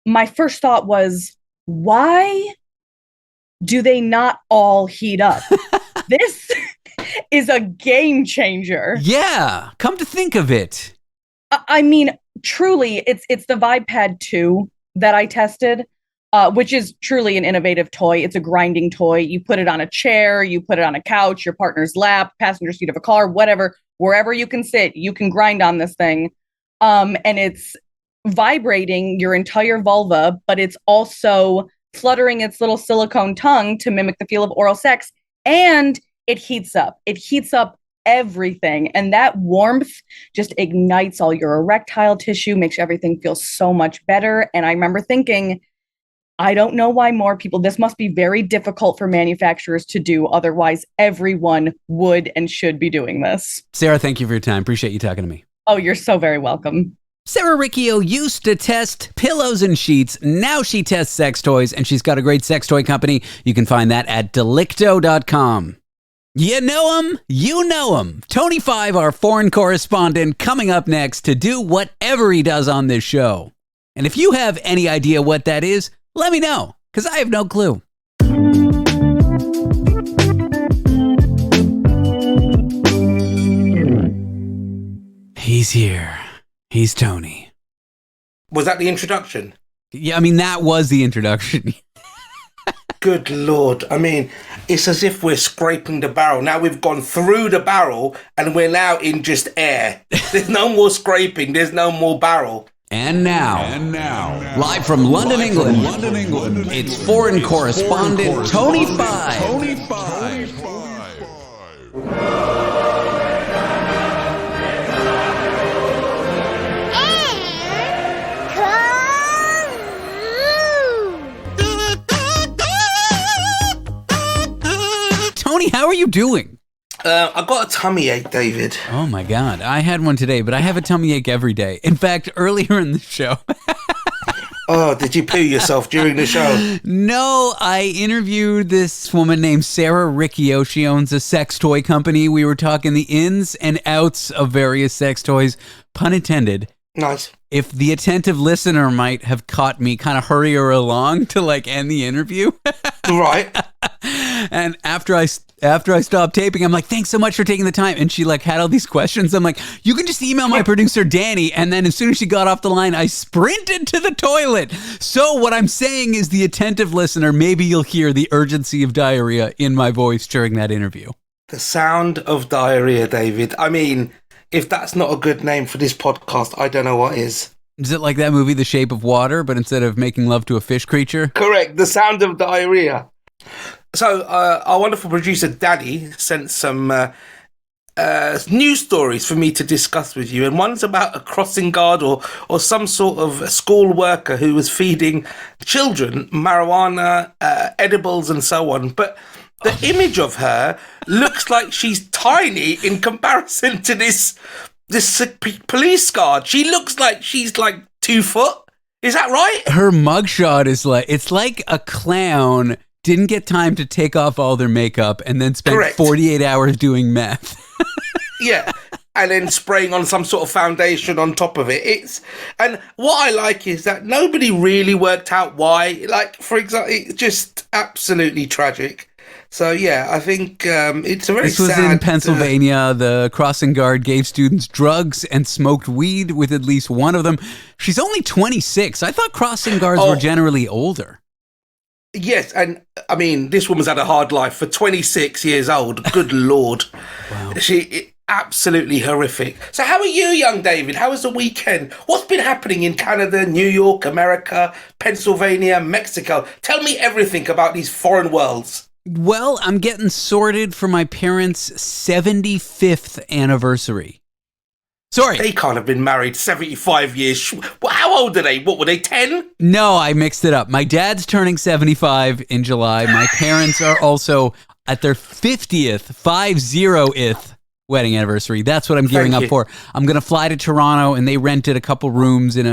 my first thought was, why do they not all heat up? This is a game changer. Yeah, come to think of it. I mean, truly, it's the VibePad 2 that I tested, which is truly an innovative toy. It's a grinding toy. You put it on a chair, you put it on a couch, your partner's lap, passenger seat of a car, whatever, wherever you can sit, you can grind on this thing. And it's vibrating your entire vulva, but it's also fluttering its little silicone tongue to mimic the feel of oral sex. And it heats up. It heats up everything. And that warmth just ignites all your erectile tissue, makes everything feel so much better. And I remember thinking, I don't know why more people, this must be very difficult for manufacturers to do. Otherwise, everyone would and should be doing this. Sarah, thank you for your time. Appreciate you talking to me. Oh, you're so very welcome. Sarah Riccio used to test pillows and sheets. Now she tests sex toys, and she's got a great sex toy company. You can find that at delicto.com. You know him, you know him. Tony 5, our foreign correspondent, coming up next to do whatever he does on this show. And if you have any idea what that is, let me know, because I have no clue. He's here. He's Tony. Was that the introduction? Yeah, I mean, that was the introduction. Good Lord. I mean, it's as if we're scraping the barrel. Now we've gone through the barrel and we're now in just air. There's no more scraping. There's no more barrel. And now, live from London, England, it's foreign correspondent Tony 5. Tony, how are you doing? I got a tummy ache, David. Oh my God. I had one today, but I have a tummy ache every day. In fact, earlier in the show. Oh, did you poo yourself during the show? No, I interviewed this woman named Sarah Riccio. She owns a sex toy company. We were talking the ins and outs of various sex toys, pun intended. Nice. If the attentive listener might have caught me kind of hurry her along to like end the interview. Right. And after I stopped taping, I'm like, thanks so much for taking the time. And she like had all these questions. I'm like, you can just email my producer, Danny. And then as soon as she got off the line, I sprinted to the toilet. So what I'm saying is, the attentive listener, maybe you'll hear the urgency of diarrhea in my voice during that interview. The sound of diarrhea, David. I mean, if that's not a good name for this podcast, I don't know what is. Is it like that movie, The Shape of Water, but instead of making love to a fish creature? Correct. The sound of diarrhea. So our wonderful producer, Daddy, sent some news stories for me to discuss with you, and one's about a crossing guard or some sort of school worker who was feeding children marijuana, edibles, and so on. But the image of her looks like she's tiny in comparison to this police guard. She looks like she's like 2 foot. Is that right? Her mugshot is like, it's like a clown didn't get time to take off all their makeup and then spent Correct. 48 hours doing meth. Yeah. And then spraying on some sort of foundation on top of it. And what I like is that nobody really worked out why. Like, for example, it's just absolutely tragic. So, yeah, I think it's a very sad... This was in Pennsylvania. The crossing guard gave students drugs and smoked weed with at least one of them. She's only 26. I thought crossing guards were generally older. Yes, and I mean, this woman's had a hard life for 26 years old. Good Lord. Wow. Absolutely horrific. So how are you, young David? How was the weekend? What's been happening in Canada, New York, America, Pennsylvania, Mexico? Tell me everything about these foreign worlds. Well, I'm getting sorted for my parents' 75th anniversary. Sorry. They can't have been married 75 years. How old are they? What, were they 10? No, I mixed it up. My dad's turning 75 in July. My parents are also at their 50th wedding anniversary. That's what I'm gearing up for. I'm going to fly to Toronto, and they rented a couple rooms in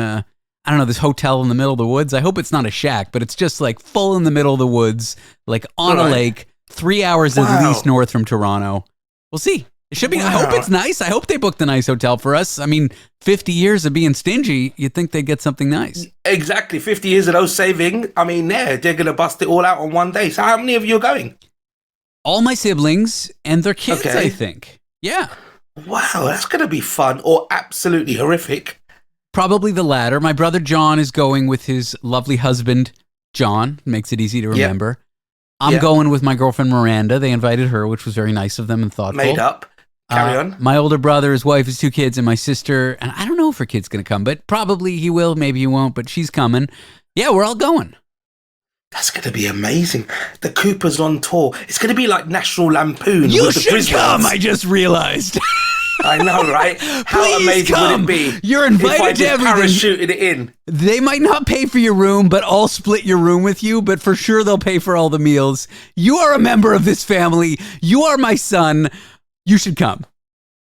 this hotel in the middle of the woods. I hope it's not a shack, but it's just like full in the middle of the woods, like on a lake, 3 hours at least north from Toronto. We'll see. It should be. Wow. I hope it's nice. I hope they booked a nice hotel for us. I mean, 50 years of being stingy, you'd think they'd get something nice. Exactly. 50 years of those saving. I mean, they're going to bust it all out on one day. So how many of you are going? All my siblings and their kids, I think. Yeah. Wow, that's going to be fun or absolutely horrific. Probably the latter. My brother John is going with his lovely husband, John. Makes it easy to remember. Yep. I'm going with my girlfriend, Miranda. They invited her, which was very nice of them and thoughtful. Made up. Carry on. My older brother, his wife, his 2 kids, and my sister. And I don't know if her kid's going to come, but probably he will. Maybe he won't, but she's coming. Yeah, we're all going. That's going to be amazing. The Coopers on tour. It's going to be like National Lampoon. You with should the come, I just realized. I know, right? How Please amazing come. Would it be? You're invited if I to everything. Parachuted it in. They might not pay for your room, but I'll split your room with you. But for sure, they'll pay for all the meals. You are a member of this family. You are my son. You should come.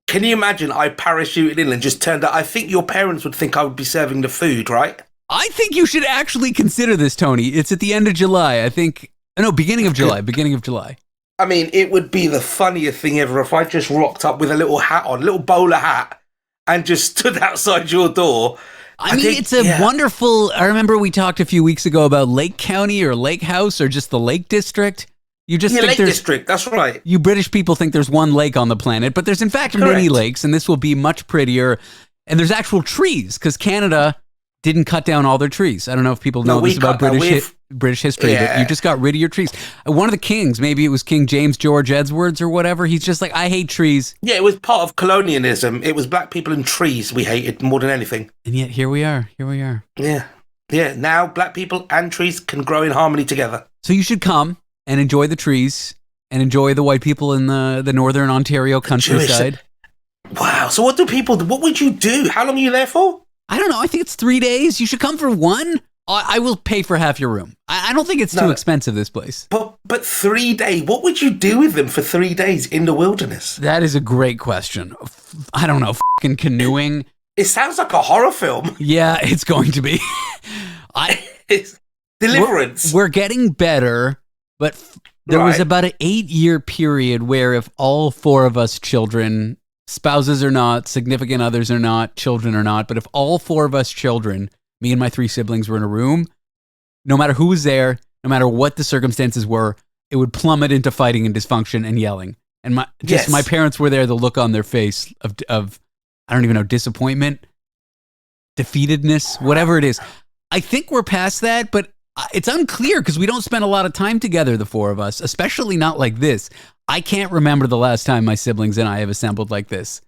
Can you imagine I parachuted in and just turned up? I think your parents would think I would be serving the food, right? I think you should actually consider this, Tony. It's at the end of July. Beginning of July. I mean, it would be the funniest thing ever if I just rocked up with a little hat on, a little bowler hat, and just stood outside your door. I mean, it's a wonderful... I remember we talked a few weeks ago about Lake County or Lake House or just the Lake District. You just think Lake District, that's right. You British people think there's one lake on the planet, but there's in fact many lakes, and this will be much prettier. And there's actual trees, because Canada didn't cut down all their trees. I don't know if people know this about British history, but you just got rid of your trees. One of the kings, maybe it was King James George Edwards or whatever, he's just like, I hate trees. Yeah, it was part of colonialism. It was black people and trees we hated more than anything. And yet here we are. Yeah. Now black people and trees can grow in harmony together. So you should come and enjoy the trees and enjoy the white people in the northern Ontario countryside. Wow. So what would you do? How long are you there for? I don't know. I think it's 3 days. You should come for one. I will pay for half your room. I don't think it's too expensive, this place. But 3 days, what would you do with them for 3 days in the wilderness? That is a great question. I don't know, fucking canoeing. It sounds like a horror film. Yeah, it's going to be. It's Deliverance. We're getting better, but there was about an 8-year period where if all 4 of us children, spouses or not, significant others or not, children or not, but if all 4 of us children, me and my 3 siblings, were in a room, no matter who was there, no matter what the circumstances were, it would plummet into fighting and dysfunction and yelling. And my parents were there, the look on their face of I don't even know, disappointment, defeatedness, whatever it is. I think we're past that, but it's unclear because we don't spend a lot of time together, the 4 of us, especially not like this. I can't remember the last time my siblings and I have assembled like this.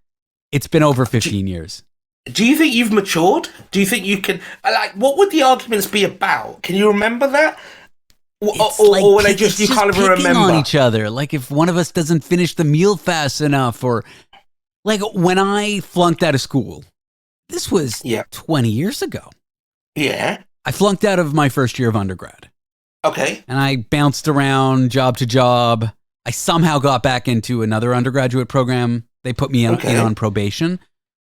It's been over 15 years. Do you think you've matured? Do you think you can... what would the arguments be about? Can you remember that? Or when you can't even remember? On each other. Like if one of us doesn't finish the meal fast enough, or Like when I flunked out of school, this was Yeah. 20 years ago. Yeah. I flunked out of my first year of undergrad. Okay. And I bounced around job to job. I somehow got back into another undergraduate program. They put me in on probation.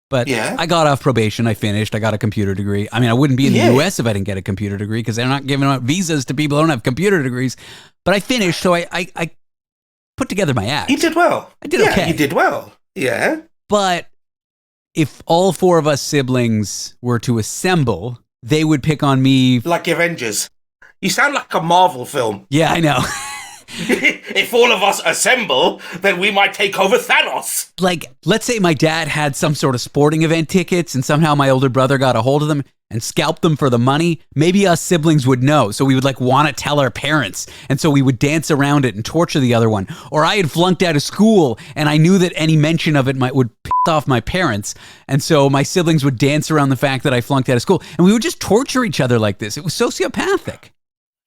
But I got off probation. I finished. I got a computer degree. I mean, I wouldn't be in the U.S. if I didn't get a computer degree because they're not giving out visas to people who don't have computer degrees. But I finished, so I put together my act. You did well. I did okay. You did well. Yeah. But if all four of us siblings were to assemble, they would pick on me. Like the Avengers. You sound like a Marvel film. Yeah, I know. If all of us assemble, then we might take over Thanos. Like, let's say my dad had some sort of sporting event tickets and somehow my older brother got a hold of them and scalped them for the money. Maybe us siblings would know. So we would like want to tell our parents. And so we would dance around it and torture the other one. Or I had flunked out of school and I knew that any mention of it would piss off my parents. And so my siblings would dance around the fact that I flunked out of school. And we would just torture each other like this. It was sociopathic.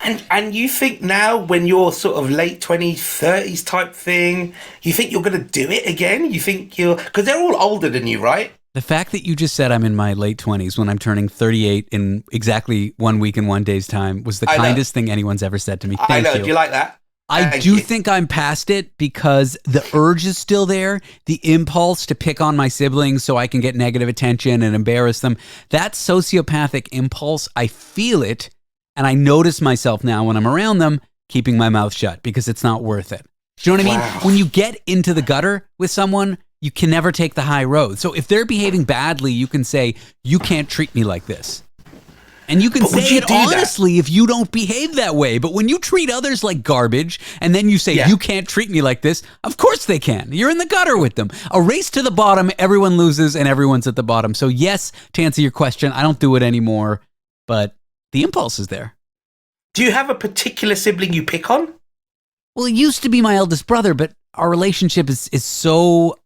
And you think now, when you're sort of late 20s, 30s type thing, you think you're going to do it again? You think you're... Because they're all older than you, right? The fact that you just said I'm in my late 20s when I'm turning 38 in exactly 1 week and 1 day's time was the kindest thing anyone's ever said to me. Thank you. Do you like that? I do think I'm past it because the urge is still there. The impulse to pick on my siblings so I can get negative attention and embarrass them. That sociopathic impulse, I feel it. And I notice myself now when I'm around them, keeping my mouth shut because it's not worth it. Do you know what I mean? When you get into the gutter with someone, you can never take the high road. So if they're behaving badly, you can say, you can't treat me like this. And you can say it honestly if you don't behave that way. But when you treat others like garbage and then you say, you can't treat me like this, of course they can. You're in the gutter with them. A race to the bottom, everyone loses and everyone's at the bottom. So yes, to answer your question, I don't do it anymore, but the impulse is there. Do you have a particular sibling you pick on? Well, it used to be my eldest brother, but our relationship is so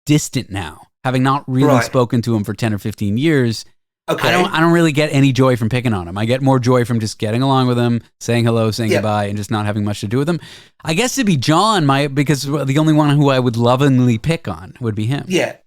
distant now, having not really spoken to him for 10 or 15 years. Okay. I don't really get any joy from picking on him. I get more joy from just getting along with him, saying hello, saying goodbye, and just not having much to do with him. I guess it'd be John, because the only one who I would lovingly pick on would be him. Yeah.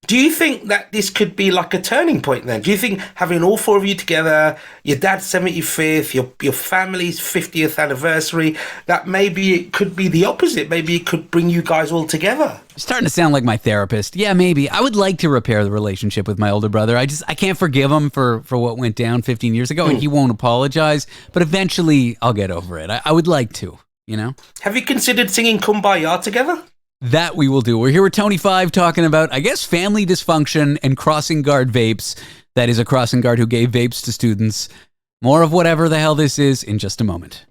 Do you think that this could be like a turning point then? Do you think having all four of you together, your dad's 75th, your family's 50th anniversary, that maybe it could be the opposite? Maybe it could bring you guys all together? You're starting to sound like my therapist. Yeah, maybe. I would like to repair the relationship with my older brother. I can't forgive him for what went down 15 years ago, and he won't apologize. But eventually, I'll get over it. I would like to, you know? Have you considered singing Kumbaya together? That we will do. We're here with Tony 5 talking about, I guess, family dysfunction and crossing guard vapes. That is a crossing guard who gave vapes to students. More of whatever the hell this is in just a moment.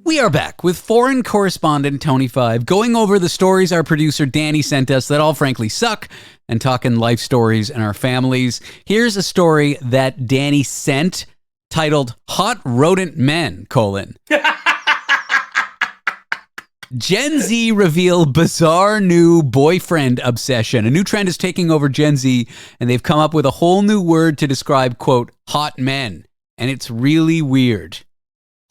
We are back with foreign correspondent Tony 5 going over the stories our producer Danny sent us that all frankly suck and talking life stories in our families. Here's a story that Danny sent titled Hot Rodent Men, Gen Z reveal bizarre new boyfriend obsession. A new trend is taking over Gen Z, and they've come up with a whole new word to describe, quote, hot men. And it's really weird.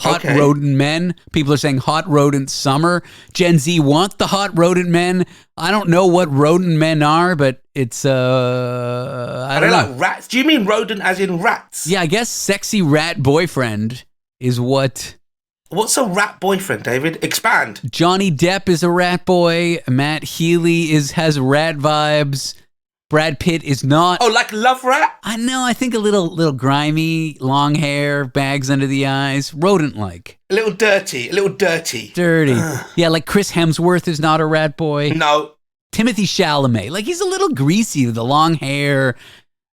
Hot rodent men. People are saying hot rodent summer. Gen Z want the hot rodent men. I don't know what rodent men are, but it's, I don't know. Like rats? Do you mean rodent as in rats? Yeah, I guess sexy rat boyfriend is what... What's a rat boyfriend, David? Expand. Johnny Depp is a rat boy. Matt Healy has rat vibes. Brad Pitt is not. Oh, like Love Rat? I know. I think a little grimy, long hair, bags under the eyes, rodent-like. A little dirty. Dirty. Yeah, like Chris Hemsworth is not a rat boy. No. Timothy Chalamet, like he's a little greasy with the long hair.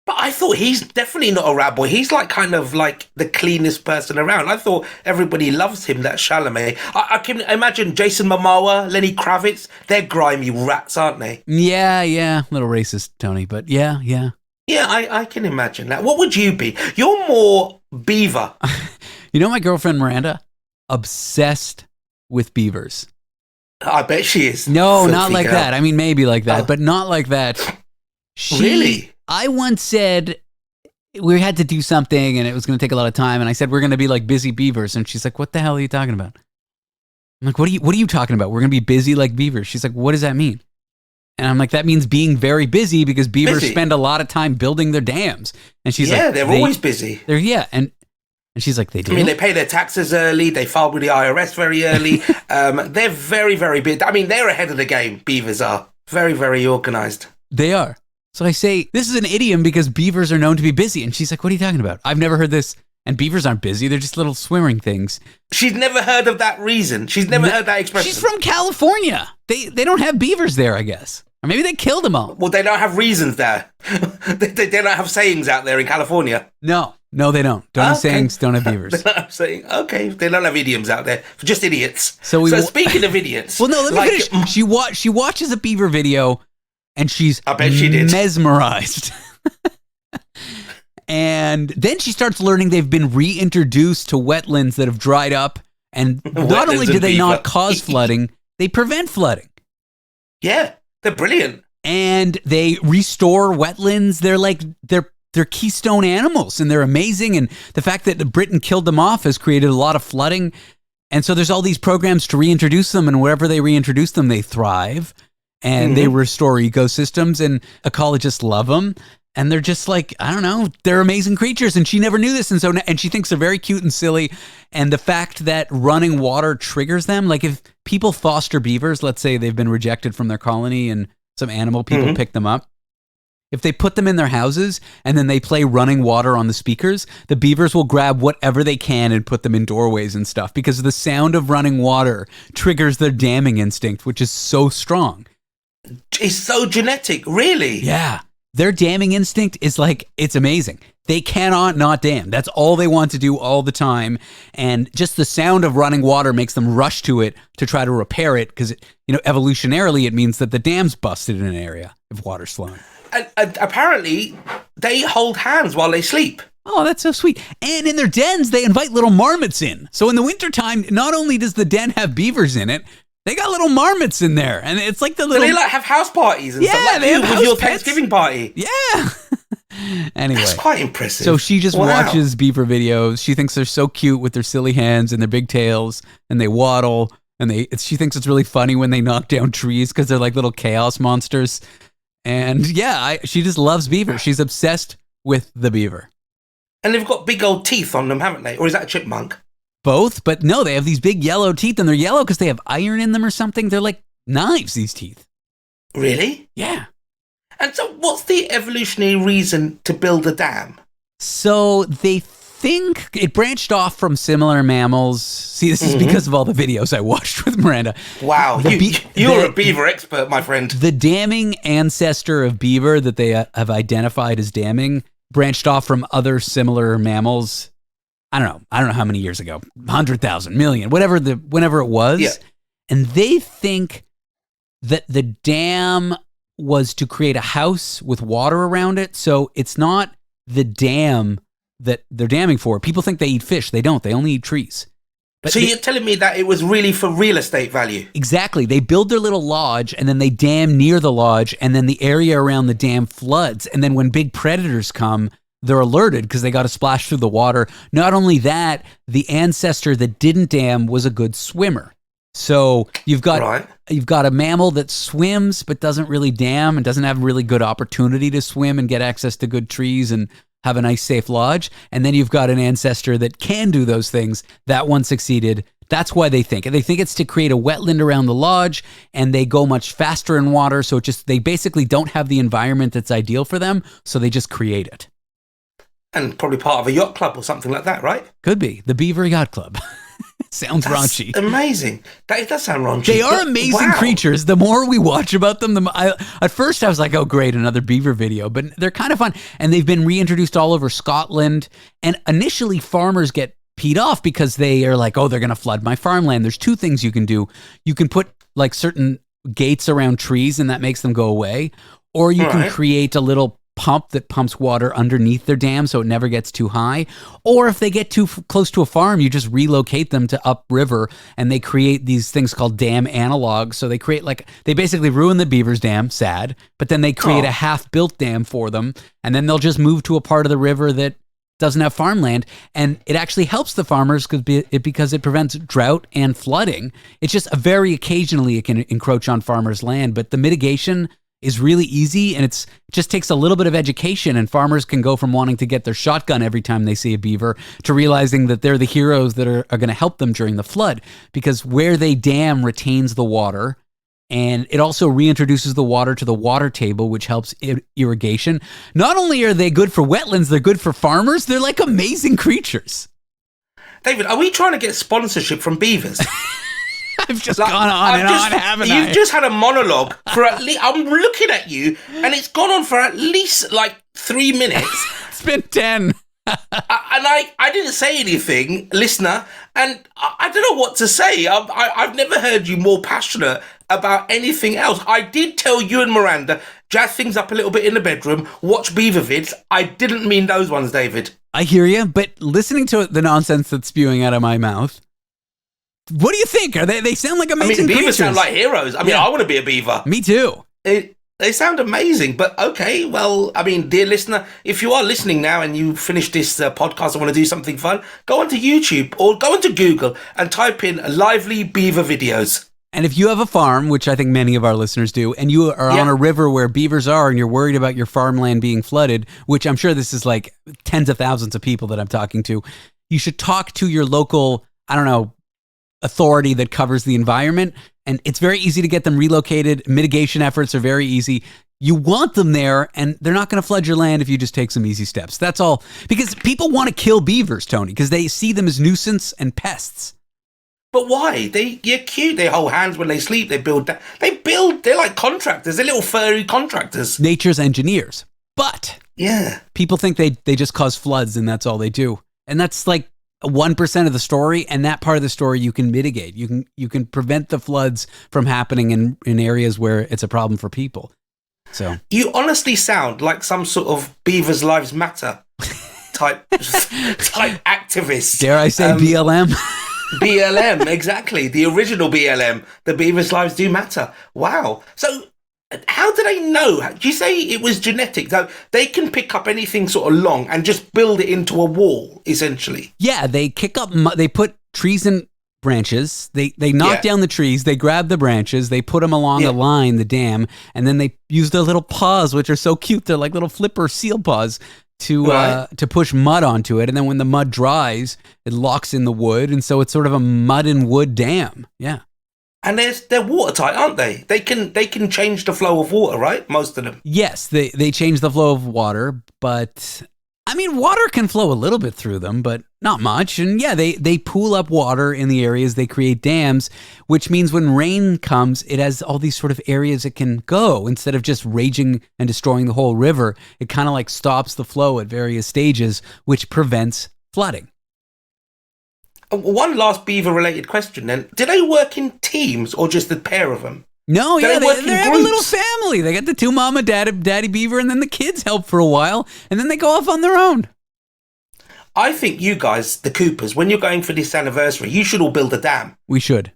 But I thought he's definitely not a rat boy. He's like kind of like the cleanest person around. I thought everybody loves him, that Chalamet. I can imagine Jason Momoa, Lenny Kravitz. They're grimy rats, aren't they? Yeah. A little racist, Tony, but yeah. Yeah, I can imagine that. What would you be? You're more beaver. You know my girlfriend Miranda? Obsessed with beavers. I bet she is. No, not like that. I mean, maybe like that, but not like that. Really? I once said, we had to do something and it was going to take a lot of time. And I said, we're going to be like busy beavers. And she's like, what the hell are you talking about? I'm like, what are you talking about? We're going to be busy like beavers. She's like, what does that mean? And I'm like, that means being very busy because beavers spend a lot of time building their dams. And she's like, they're always busy. And she's like, they do? I mean, they pay their taxes early. They file with the IRS very early. They're very, very big. I mean, they're ahead of the game. Beavers are very, very organized. They are. So I say, this is an idiom because beavers are known to be busy. And she's like, what are you talking about? I've never heard this. And beavers aren't busy. They're just little swimming things. She's never heard of that reason. She's never heard that expression. She's from California. They don't have beavers there, I guess. Or maybe they killed them all. Well, they don't have reasons there. they don't have sayings out there in California. No, they don't. Don't have sayings, don't have beavers. They don't have sayings. Okay, they don't have idioms out there. For just idiots. So speaking of idiots. Well, no, let me finish. She watches a beaver video and she's I bet she did. Mesmerized. And then she starts learning they've been reintroduced to wetlands that have dried up. And not only do they not cause flooding, they prevent flooding. Yeah, they're brilliant. And they restore wetlands. They're keystone animals and they're amazing. And the fact that Britain killed them off has created a lot of flooding. And so there's all these programs to reintroduce them. And wherever they reintroduce them, they thrive and they restore ecosystems and ecologists love them. And they're just like, I don't know, they're amazing creatures. And she never knew this. And she thinks they're very cute and silly. And the fact that running water triggers them, like if people foster beavers, let's say they've been rejected from their colony and some animal people pick them up. If they put them in their houses and then they play running water on the speakers, the beavers will grab whatever they can and put them in doorways and stuff because the sound of running water triggers their damming instinct, which is so strong. It's so genetic, really? Yeah. Their damming instinct is like, it's amazing. They cannot not dam. That's all they want to do all the time. And just the sound of running water makes them rush to it to try to repair it because, evolutionarily, it means that the dam's busted in an area if water's flowing. And apparently, they hold hands while they sleep. Oh, that's so sweet. And in their dens, they invite little marmots in. So in the wintertime, not only does the den have beavers in it, they got little marmots in there, and it's like the little. So they have house parties and stuff. They have with your Thanksgiving party. Yeah. Anyway, that's quite impressive. So she just watches beaver videos. She thinks they're so cute with their silly hands and their big tails, and they waddle. And she thinks it's really funny when they knock down trees because they're like little chaos monsters. And she just loves beaver. She's obsessed with the beaver. And they've got big old teeth on them, haven't they? Or is that a chipmunk? Both, but no, they have these big yellow teeth, and they're yellow because they have iron in them or something. They're like knives, these teeth. Really? Yeah. And so what's the evolutionary reason to build a dam? So they think it branched off from similar mammals. See, this is because of all the videos I watched with Miranda. Wow, you're a beaver expert, my friend. The damming ancestor of beaver that they have identified as damming branched off from other similar mammals. I don't know how many years ago, 100,000, million, whenever it was. Yeah. And they think that the dam was to create a house with water around it. So it's not the dam that they're damming for. People think they eat fish. They don't. They only eat trees. But you're telling me that it was really for real estate value? Exactly. They build their little lodge and then they dam near the lodge and then the area around the dam floods. And then when big predators come, they're alerted because they got to splash through the water. Not only that, the ancestor that didn't dam was a good swimmer. So you've got a mammal that swims but doesn't really dam and doesn't have really good opportunity to swim and get access to good trees and have a nice safe lodge. And then you've got an ancestor that can do those things. That one succeeded. That's why they think. And they think it's to create a wetland around the lodge and they go much faster in water. So they basically don't have the environment that's ideal for them. So they just create it. And probably part of a yacht club or something like that, right? Could be. The Beaver Yacht Club. Sounds raunchy. Amazing. That does sound raunchy. They are amazing creatures. The more we watch about them, at first I was like, oh, great, another beaver video. But they're kind of fun. And they've been reintroduced all over Scotland. And initially, farmers get peed off because they are like, oh, they're going to flood my farmland. There's two things you can do. You can put like certain gates around trees and that makes them go away. Or you can create a little pump that pumps water underneath their dam so it never gets too high. Or if they get too close to a farm, you just relocate them to upriver, and they create these things called dam analogs. So they create they basically ruin the beaver's dam, sad, but then they create a half-built dam for them, and then they'll just move to a part of the river that doesn't have farmland, and it actually helps the farmers because it prevents drought and flooding. It's just very occasionally it can encroach on farmers' land, but the mitigation is really easy, and it just takes a little bit of education, and farmers can go from wanting to get their shotgun every time they see a beaver to realizing that they're the heroes that are going to help them during the flood, because where they dam retains the water, and it also reintroduces the water to the water table, which helps irrigation. Not only are they good for wetlands, they're good for farmers. They're like amazing creatures. David, are we trying to get sponsorship from beavers? I've just gone on and on, haven't I? You've just had a monologue for at least... I'm looking at you, and it's gone on for at least, 3 minutes. It's been 10. I didn't say anything, listener, and I don't know what to say. I've never heard you more passionate about anything else. I did tell you and Miranda, jazz things up a little bit in the bedroom, watch beaver vids. I didn't mean those ones, David. I hear you, but listening to the nonsense that's spewing out of my mouth, what do you think? They sound like amazing beavers creatures. sound like heroes. I want to be a beaver. Me too. They sound amazing, but okay, well, dear listener, if you are listening now and you finish this podcast and want to do something fun, go onto YouTube or go onto Google and type in lively beaver videos. And if you have a farm, which I think many of our listeners do, and you are on a river where beavers are and you're worried about your farmland being flooded, which I'm sure this is like tens of thousands of people that I'm talking to, you should talk to your local, authority that covers the environment. And it's very easy to get them relocated. Mitigation efforts are very easy. You want them there, and they're not going to flood your land if you just take some easy steps. That's all. Because people want to kill beavers, Tony, because they see them as nuisance and pests. But why? They're cute. They hold hands when they sleep. They're like contractors. They're little furry contractors. Nature's engineers. But people think they just cause floods, and that's all they do. And that's like 1% of the story, and that part of the story you can mitigate. You can prevent the floods from happening in areas where it's a problem for people. So you honestly sound like some sort of Beavers Lives Matter type activist. Dare I say BLM? BLM, exactly. The original BLM. The Beavers' Lives Do Matter. Wow. So how do they know? Do you say it was genetic? So they can pick up anything sort of long and just build it into a wall, essentially. Yeah, they they put trees and branches. They knock down the trees. They grab the branches. They put them along the line, the dam, and then they use their little paws, which are so cute. They're like little flipper seal paws to push mud onto it. And then when the mud dries, it locks in the wood, and so it's sort of a mud and wood dam. Yeah. And they're watertight, aren't they? They can change the flow of water, right? Most of them. Yes, they change the flow of water, but water can flow a little bit through them, but not much. And yeah, they pool up water in the areas. They create dams, which means when rain comes, it has all these sort of areas it can go. Instead of just raging and destroying the whole river, it kind of like stops the flow at various stages, which prevents flooding. One last beaver-related question then. Do they work in teams or just the pair of them? No, they have a little family. They got the two mama, daddy beaver, and then the kids help for a while, and then they go off on their own. I think you guys, the Coopers, when you're going for this anniversary, you should all build a dam. We should.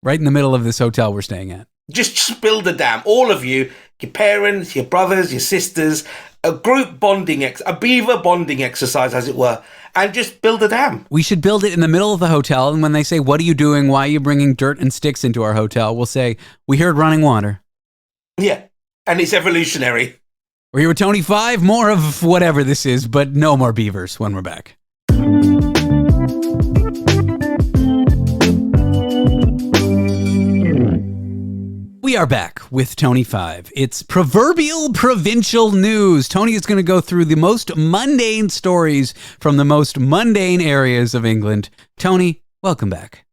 Right in the middle of this hotel we're staying at. Just build a dam. All of you, your parents, your brothers, your sisters, a group bonding, a beaver bonding exercise, as it were, and just build a dam. We should build it in the middle of the hotel, and when they say, "What are you doing? Why are you bringing dirt and sticks into our hotel?" we'll say, "We heard running water." Yeah, and it's evolutionary. We're here with Tony 5, more of whatever this is, but no more beavers when we're back. We are back with Tony 5. It's proverbial provincial news. Tony is going to go through the most mundane stories from the most mundane areas of England. Tony, welcome back.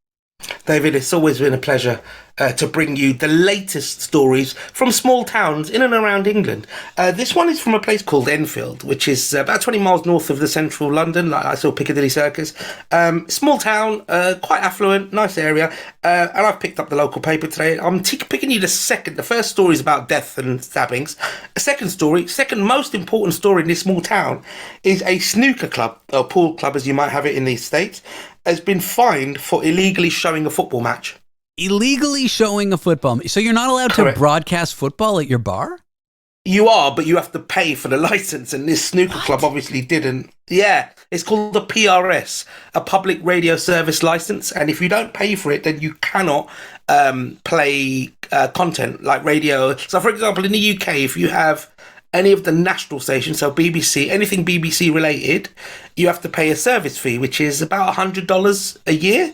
David, it's always been a pleasure to bring you the latest stories from small towns in and around England. This one is from a place called Enfield, which is about 20 miles north of the central London, like I saw Piccadilly Circus. Small town, quite affluent, nice area. And I've picked up the local paper today. I'm picking you the first story is about death and stabbings. A second most important story in this small town is a snooker club, or pool club as you might have it in these states, has been fined for illegally showing a football match. Illegally showing a football. So you're not allowed Correct. to broadcast football at your bar? You are, but you have to pay for the license, and this snooker club obviously didn't. Yeah, it's called the PRS, a public radio service license, and if you don't pay for it, then you cannot play content like radio. So, for example, in the UK, if you have any of the national stations, so BBC, anything BBC related, you have to pay a service fee, which is about $100 a year.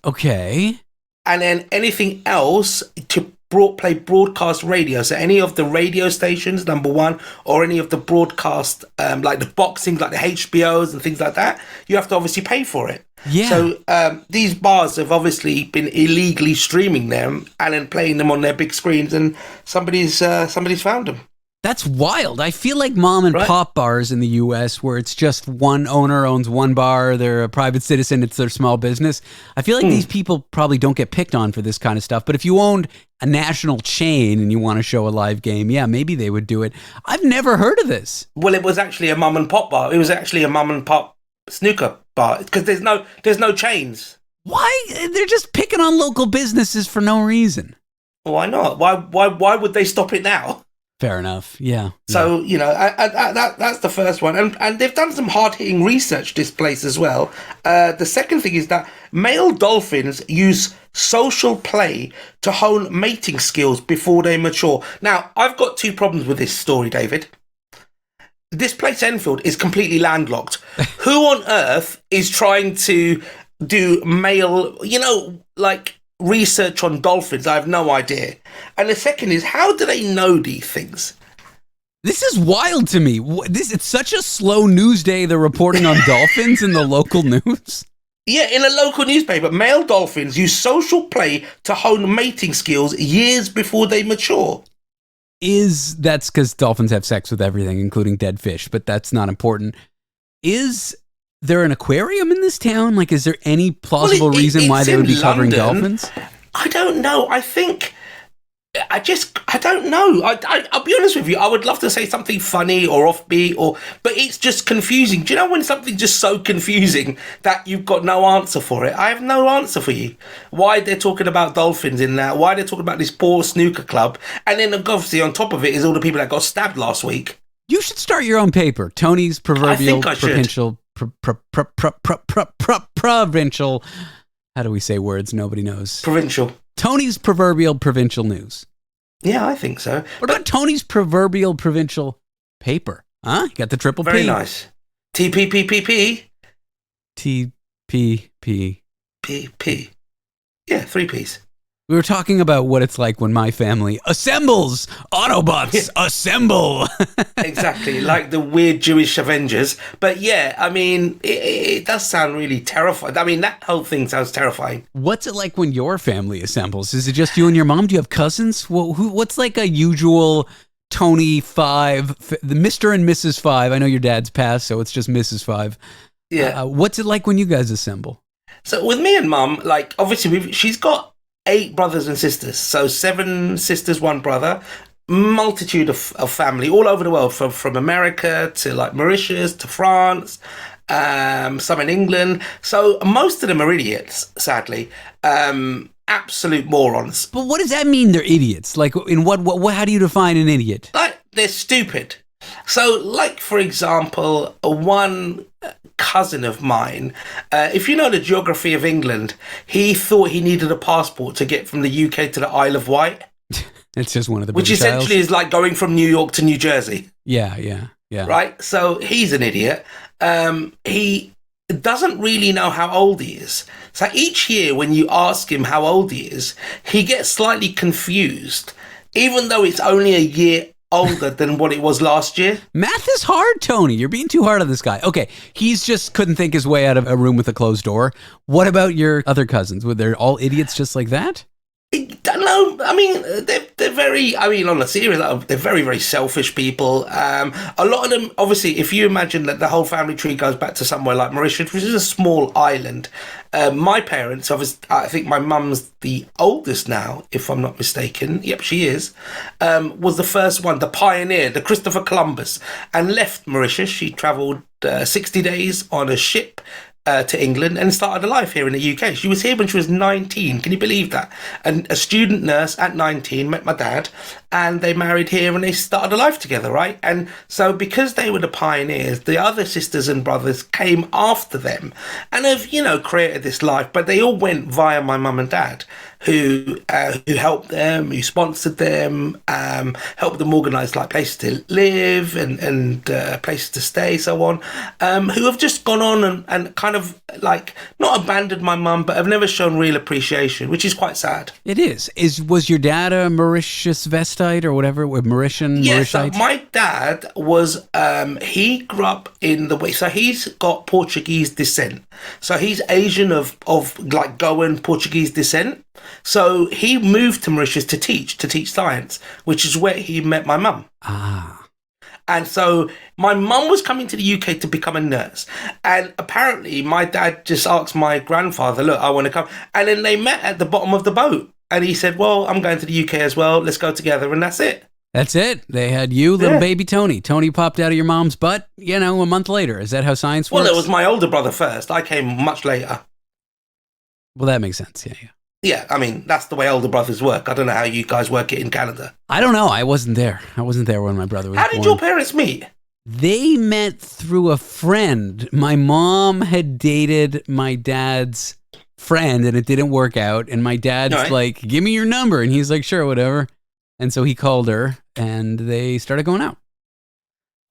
Okay. And then anything else to play broadcast radio, so any of the radio stations, number one, or any of the broadcast, like the boxing, like the HBOs and things like that, you have to obviously pay for it. Yeah. So these bars have obviously been illegally streaming them and then playing them on their big screens, and somebody's found them. That's wild. I feel like mom and pop bars in the U.S. where it's just one owner owns one bar, they're a private citizen, it's their small business. I feel like these people probably don't get picked on for this kind of stuff. But if you owned a national chain and you want to show a live game, yeah, maybe they would do it. I've never heard of this. Well, it was actually a mum and pop bar. It was actually a mum and pop snooker bar because there's no chains. Why? They're just picking on local businesses for no reason. Why not? Why would they stop it now? Fair enough. Yeah. So, that's the first one. And they've done some hard-hitting research, this place as well. The second thing is that male dolphins use social play to hone mating skills before they mature. Now, I've got two problems with this story, David. This place, Enfield, is completely landlocked. Who on earth is trying to do male, research on dolphins? I have no idea. And the second is, how do they know these things? This is wild to me. It's such a slow news day, they're reporting on dolphins in the local news. Yeah, in a local newspaper, male dolphins use social play to hone mating skills years before they mature. That's because dolphins have sex with everything, including dead fish, but that's not important. Is there an aquarium in this town? Like, is there any plausible reason why they would be covering dolphins? I don't know. I don't know. I'll be honest with you. I would love to say something funny or offbeat, but it's just confusing. Do you know when something's just so confusing that you've got no answer for it? I have no answer for you. Why they're talking about dolphins in that? Why they're talking about this poor snooker club? And then obviously on top of it is all the people that got stabbed last week. You should start your own paper. Tony's proverbial provincial. Provincial. How do we say words nobody knows? Provincial. Tony's proverbial provincial news. Yeah, I think so. What about Tony's proverbial provincial paper? Huh? You got the triple P. Very nice. TPPPP. TPP. PP. Yeah, 3 Ps. We were talking about what it's like when my family assembles. Autobots, assemble. Exactly, like the weird Jewish Avengers. But yeah, I mean, it does sound really terrifying. I mean, that whole thing sounds terrifying. What's it like when your family assembles? Is it just you and your mom? Do you have cousins? What's like a usual Tony 5, the Mr. and Mrs. 5? I know your dad's passed, so it's just Mrs. 5. Yeah. What's it like when you guys assemble? So with me and mum, like, obviously, she's got 8 brothers and sisters, so 7 sisters, 1 brother, multitude of family all over the world, from America to like Mauritius to France, some in England. So most of them are idiots, sadly, absolute morons. But what does that mean? They're idiots. Like, in what? How do you define an idiot? Like, they're stupid. So, like, for example, one cousin of mine, if you know the geography of England, he thought he needed a passport to get from the UK to the Isle of Wight. It's just one of the Which British essentially Isles. is like going from New York to New Jersey. Yeah. Right? So he's an idiot. He doesn't really know how old he is. So each year when you ask him how old he is, he gets slightly confused, even though it's only a year older than what it was last year. Math is hard, Tony. You're being too hard on this guy. Okay, he's just couldn't think his way out of a room with a closed door. What about your other cousins? Were they all idiots just like that? No, I mean they're very. I mean, on a serious level, they're very very selfish people. A lot of them, obviously, if you imagine that the whole family tree goes back to somewhere like Mauritius, which is a small island. My parents, obviously, I think my mum's the oldest now, if I'm not mistaken. Yep, she is. Was the first one, the pioneer, the Christopher Columbus, and left Mauritius. She travelled 60 days on a ship to England and started a life here in the UK. She was here when she was 19. Can you believe that? And a student nurse at 19 met my dad, and they married here and they started a life together, right? And so because they were the pioneers, the other sisters and brothers came after them and have, created this life, but they all went via my mum and dad, who helped them, who sponsored them, helped them organise like places to live and places to stay, so on, who have just gone on and kind of like not abandoned my mum, but have never shown real appreciation, which is quite sad. It is. Was your dad a Mauritius Vestite or whatever? Mauritian? Yeah, so Mauritiite? my dad was, he grew up in the way, so he's got Portuguese descent. So he's Asian of like Goan Portuguese descent. So he moved to Mauritius to teach science, which is where he met my mum. Ah. And so my mum was coming to the UK to become a nurse. And apparently my dad just asked my grandfather, look, I want to come. And then they met at the bottom of the boat. And he said, well, I'm going to the UK as well. Let's go together. And that's it. That's it. They had you, little baby Tony. Tony popped out of your mom's butt, a month later. Is that how science works? Well, it was my older brother first. I came much later. Well, that makes sense. Yeah. Yeah, I mean, that's the way older brothers work. I don't know how you guys work it in Canada. I don't know. I wasn't there. I wasn't there when my brother was born. How did your parents meet? They met through a friend. My mom had dated my dad's friend, and it didn't work out. And my dad's like, give me your number. And he's like, sure, whatever. And so he called her, and they started going out.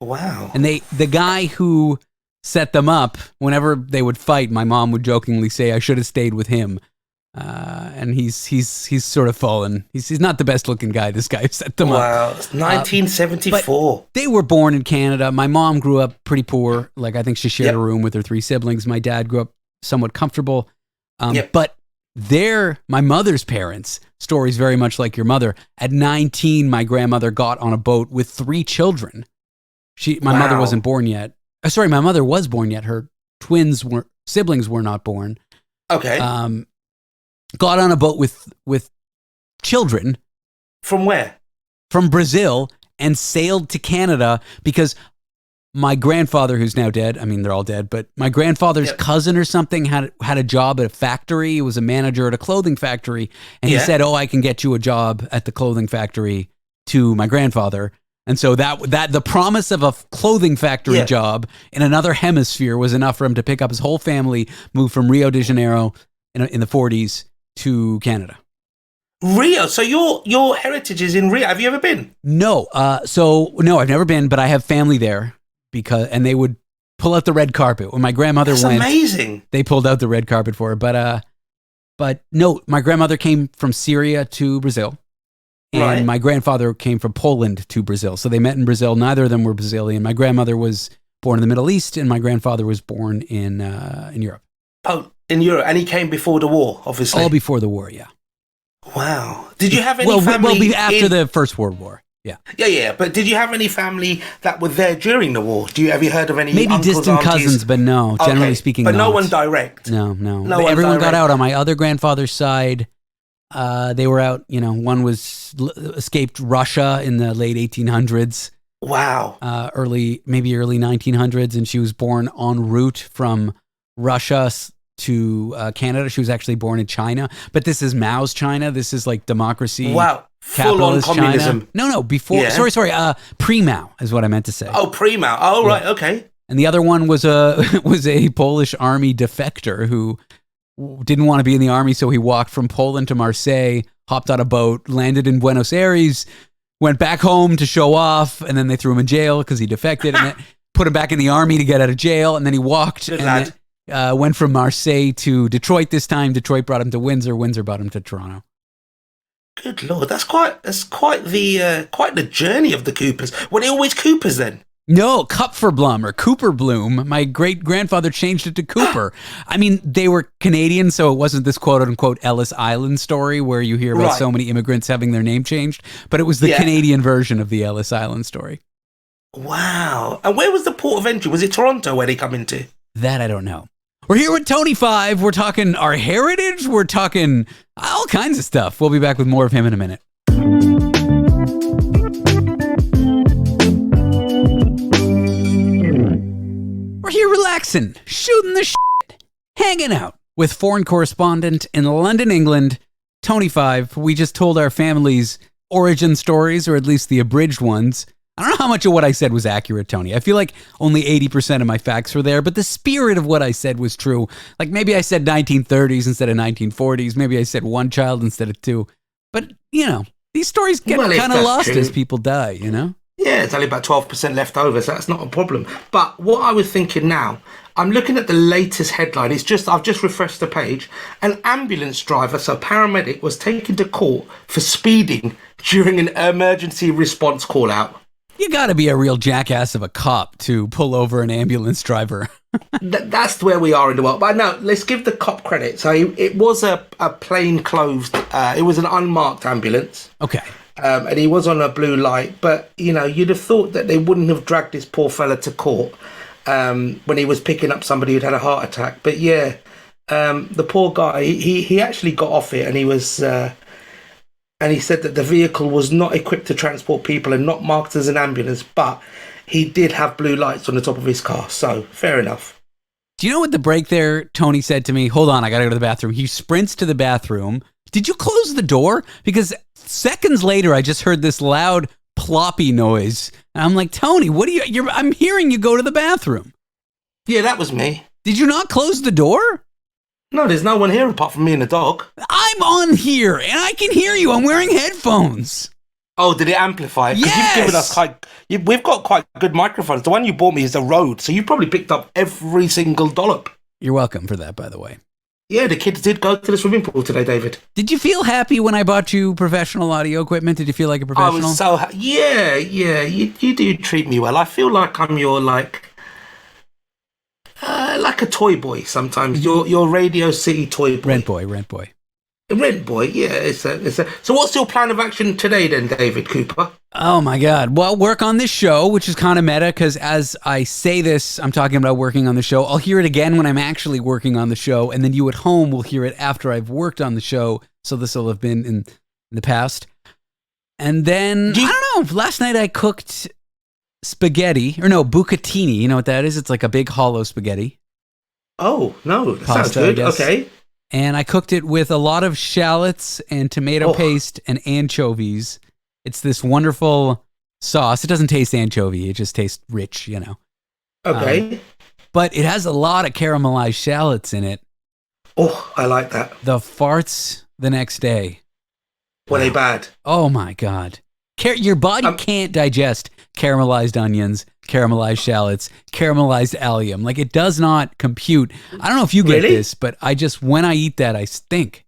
Wow. And the guy who set them up, whenever they would fight, my mom would jokingly say, I should have stayed with him. And he's sort of fallen. He's not the best looking guy. This guy who set them up. Wow, it's 1974. But they were born in Canada. My mom grew up pretty poor. Like I think she shared a room with her 3 siblings. My dad grew up somewhat comfortable. But my mother's parents, stories very much like your mother. At 19, my grandmother got on a boat with 3 children. My mother wasn't born yet. Sorry, my mother was born yet. Her siblings were not born. Okay. Got on a boat with children. From where? From Brazil, and sailed to Canada because my grandfather, who's now dead, I mean, they're all dead, but my grandfather's cousin or something had a job at a factory. He was a manager at a clothing factory. And he said, I can get you a job at the clothing factory to my grandfather. And so that the promise of a clothing factory job in another hemisphere was enough for him to pick up his whole family, move from Rio de Janeiro in the 40s to Canada. Rio. So your heritage is in Rio. Have you ever been? No. No, I've never been, but I have family there and they would pull out the red carpet. When my grandmother went, amazing. They pulled out the red carpet for her. But no, my grandmother came from Syria to Brazil. And my grandfather came from Poland to Brazil. So they met in Brazil. Neither of them were Brazilian. My grandmother was born in the Middle East, and my grandfather was born in Europe. Oh, in Europe. And he came before the war, obviously. All before the war, yeah. Wow. Did you have any family? After the First World War, yeah. Yeah. But did you have any family that were there during the war? Have you heard of any Maybe uncles, distant aunties? cousins, but no. Generally speaking, but not. no one direct. No. Everyone got out. On my other grandfather's side, they were out. One escaped Russia in the late 1800s. Wow. Early 1900s, and she was born en route from Russia to Canada. She was actually born in China, but this is Mao's China. This is like democracy. Wow. Capitalist Full on communism. China. No, before. Yeah. Sorry. Pre-Mao is what I meant to say. Oh, pre-Mao. Oh, right. Okay. And the other one was a Polish army defector who didn't want to be in the army, so he walked from Poland to Marseille, hopped on a boat, landed in Buenos Aires, went back home to show off, and then they threw him in jail because he defected, and then put him back in the army to get out of jail, and then he walked went from Marseille to Detroit this time. Detroit brought him to Windsor. Windsor brought him to Toronto. Good Lord, that's quite the journey of the Coopers. Were they always Coopers then? No, Kupferblum or Cooper Bloom. My great-grandfather changed it to Cooper. I mean, they were Canadian, so it wasn't this quote-unquote Ellis Island story where you hear about so many immigrants having their name changed, but it was the Canadian version of the Ellis Island story. Wow. And where was the port of entry? Was it Toronto where they come into? That I don't know. We're here with Tony 5. We're talking our heritage. We're talking all kinds of stuff. We'll be back with more of him in a minute. We're here relaxing, shooting the shit, hanging out with foreign correspondent in London, England, Tony 5. We just told our family's origin stories, or at least the abridged ones. I don't know how much of what I said was accurate, Tony. I feel like only 80% of my facts were there, but the spirit of what I said was true. Like maybe I said 1930s instead of 1940s. Maybe I said one child instead of two. But, you know, these stories get kind of lost as people die, you know? Yeah, it's only about 12% left over, so that's not a problem. But what I was thinking now, I'm looking at the latest headline. I've just refreshed the page. An ambulance driver, so paramedic, was taken to court for speeding during an emergency response call out. You got to be a real jackass of a cop to pull over an ambulance driver. That's where we are in the world. But no, let's give the cop credit. So it was a plain-clothed, it was an unmarked ambulance. Okay. And he was on a blue light. But, you know, you'd have thought that they wouldn't have dragged this poor fella to court when he was picking up somebody who'd had a heart attack. But yeah, the poor guy, he actually got off it, and he was... And he said that the vehicle was not equipped to transport people and not marked as an ambulance, but he did have blue lights on the top of his car. So, fair enough. Do you know what the break there, Tony said to me? Hold on, I got to go to the bathroom. He sprints to the bathroom. Did you close the door? Because seconds later, I just heard this loud ploppy noise. And I'm like, Tony, what are you... I'm hearing you go to the bathroom. Yeah, that was me. Did you not close the door? No, there's no one here apart from me and the dog. I'm on here, and I can hear you. I'm wearing headphones. Oh, did it amplify? Yes! You've given us we've got quite good microphones. The one you bought me is a Rode, so you probably picked up every single dollop. You're welcome for that, by the way. Yeah, the kids did go to the swimming pool today, David. Did you feel happy when I bought you professional audio equipment? Did you feel like a professional? I was so happy. Yeah, you do treat me well. I feel like I'm your, like a toy boy sometimes. Your Radio City toy boy. Rent boy. Rent boy, yeah. It's a. So what's your plan of action today then, David Cooper? Oh my God. Well, work on this show, which is kind of meta because as I say this, I'm talking about working on the show. I'll hear it again when I'm actually working on the show. And then you at home will hear it after I've worked on the show. So this will have been in the past. And then, I don't know, last night I cooked bucatini. You know what that is? It's like a big hollow spaghetti. Oh, no, that sounds good. Okay. And I cooked it with a lot of shallots and tomato paste and anchovies. It's this wonderful sauce. It doesn't taste anchovy. It just tastes rich, you know. Okay. But it has a lot of caramelized shallots in it. Oh, I like that. The farts the next day. Were they bad? Oh, my God. Your body can't digest caramelized onions, caramelized shallots, caramelized allium. Like, it does not compute. I don't know if you get this, but when I eat that, I stink.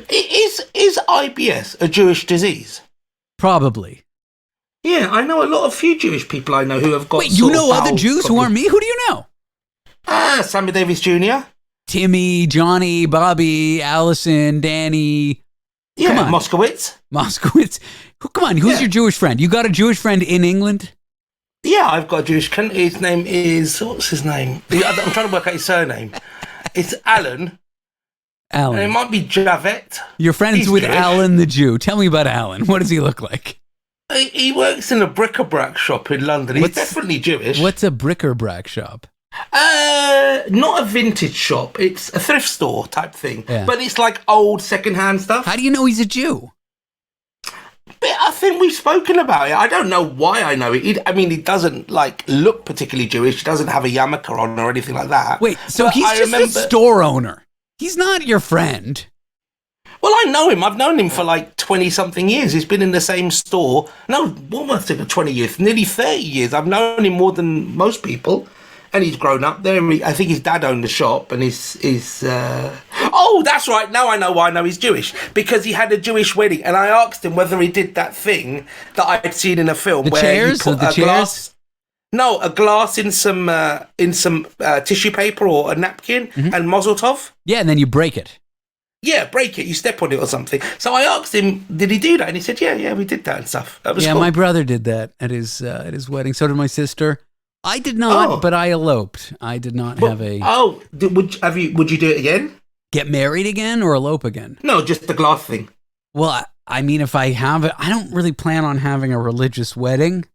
Is IBS a Jewish disease? Probably. Yeah, I know a few Jewish people I know who have got. Wait, you know other Jews who aren't me? Who do you know? Sammy Davis Jr., Timmy, Johnny, Bobby, Allison, Danny. Yeah, come on. Moskowitz. Come on, who's your Jewish friend? You got a Jewish friend in England? Yeah, I've got a Jewish friend. His name is... What's his name? I'm trying to work out his surname. It's Alan. And it might be Javet. You're friends with Jewish. Alan the Jew. Tell me about Alan. What does he look like? He works in a bric-a-brac shop in London. He's definitely Jewish. What's a bric-a-brac shop? Not a vintage shop. It's a thrift store type thing. Yeah. But it's like old second-hand stuff. How do you know he's a Jew? But I think we've spoken about it. I don't know why I know it. He doesn't look particularly Jewish. He doesn't have a yarmulke on or anything like that. Wait, so he's just a store owner. He's not your friend. Well, I know him. I've known him for 20-something years. He's been in the same store. No, what was it, 20 years? Nearly 30 years. I've known him more than most people. And he's grown up there. I think his dad owned the shop, and oh, that's right. Now I know why I know he's Jewish. Because he had a Jewish wedding, and I asked him whether he did that thing that I'd seen in a film. The chairs? No, a glass in some tissue paper or a napkin and Mazel Tov. Yeah, and then you break it. Yeah, break it. You step on it or something. So I asked him, did he do that? And he said, yeah, we did that and stuff. That was cool. My brother did that at his wedding. So did my sister. I did not, but I eloped. I did not have a. Oh, would you do it again? Get married again or elope again? No, just the glass thing. Well, I mean, if I have it, I don't really plan on having a religious wedding,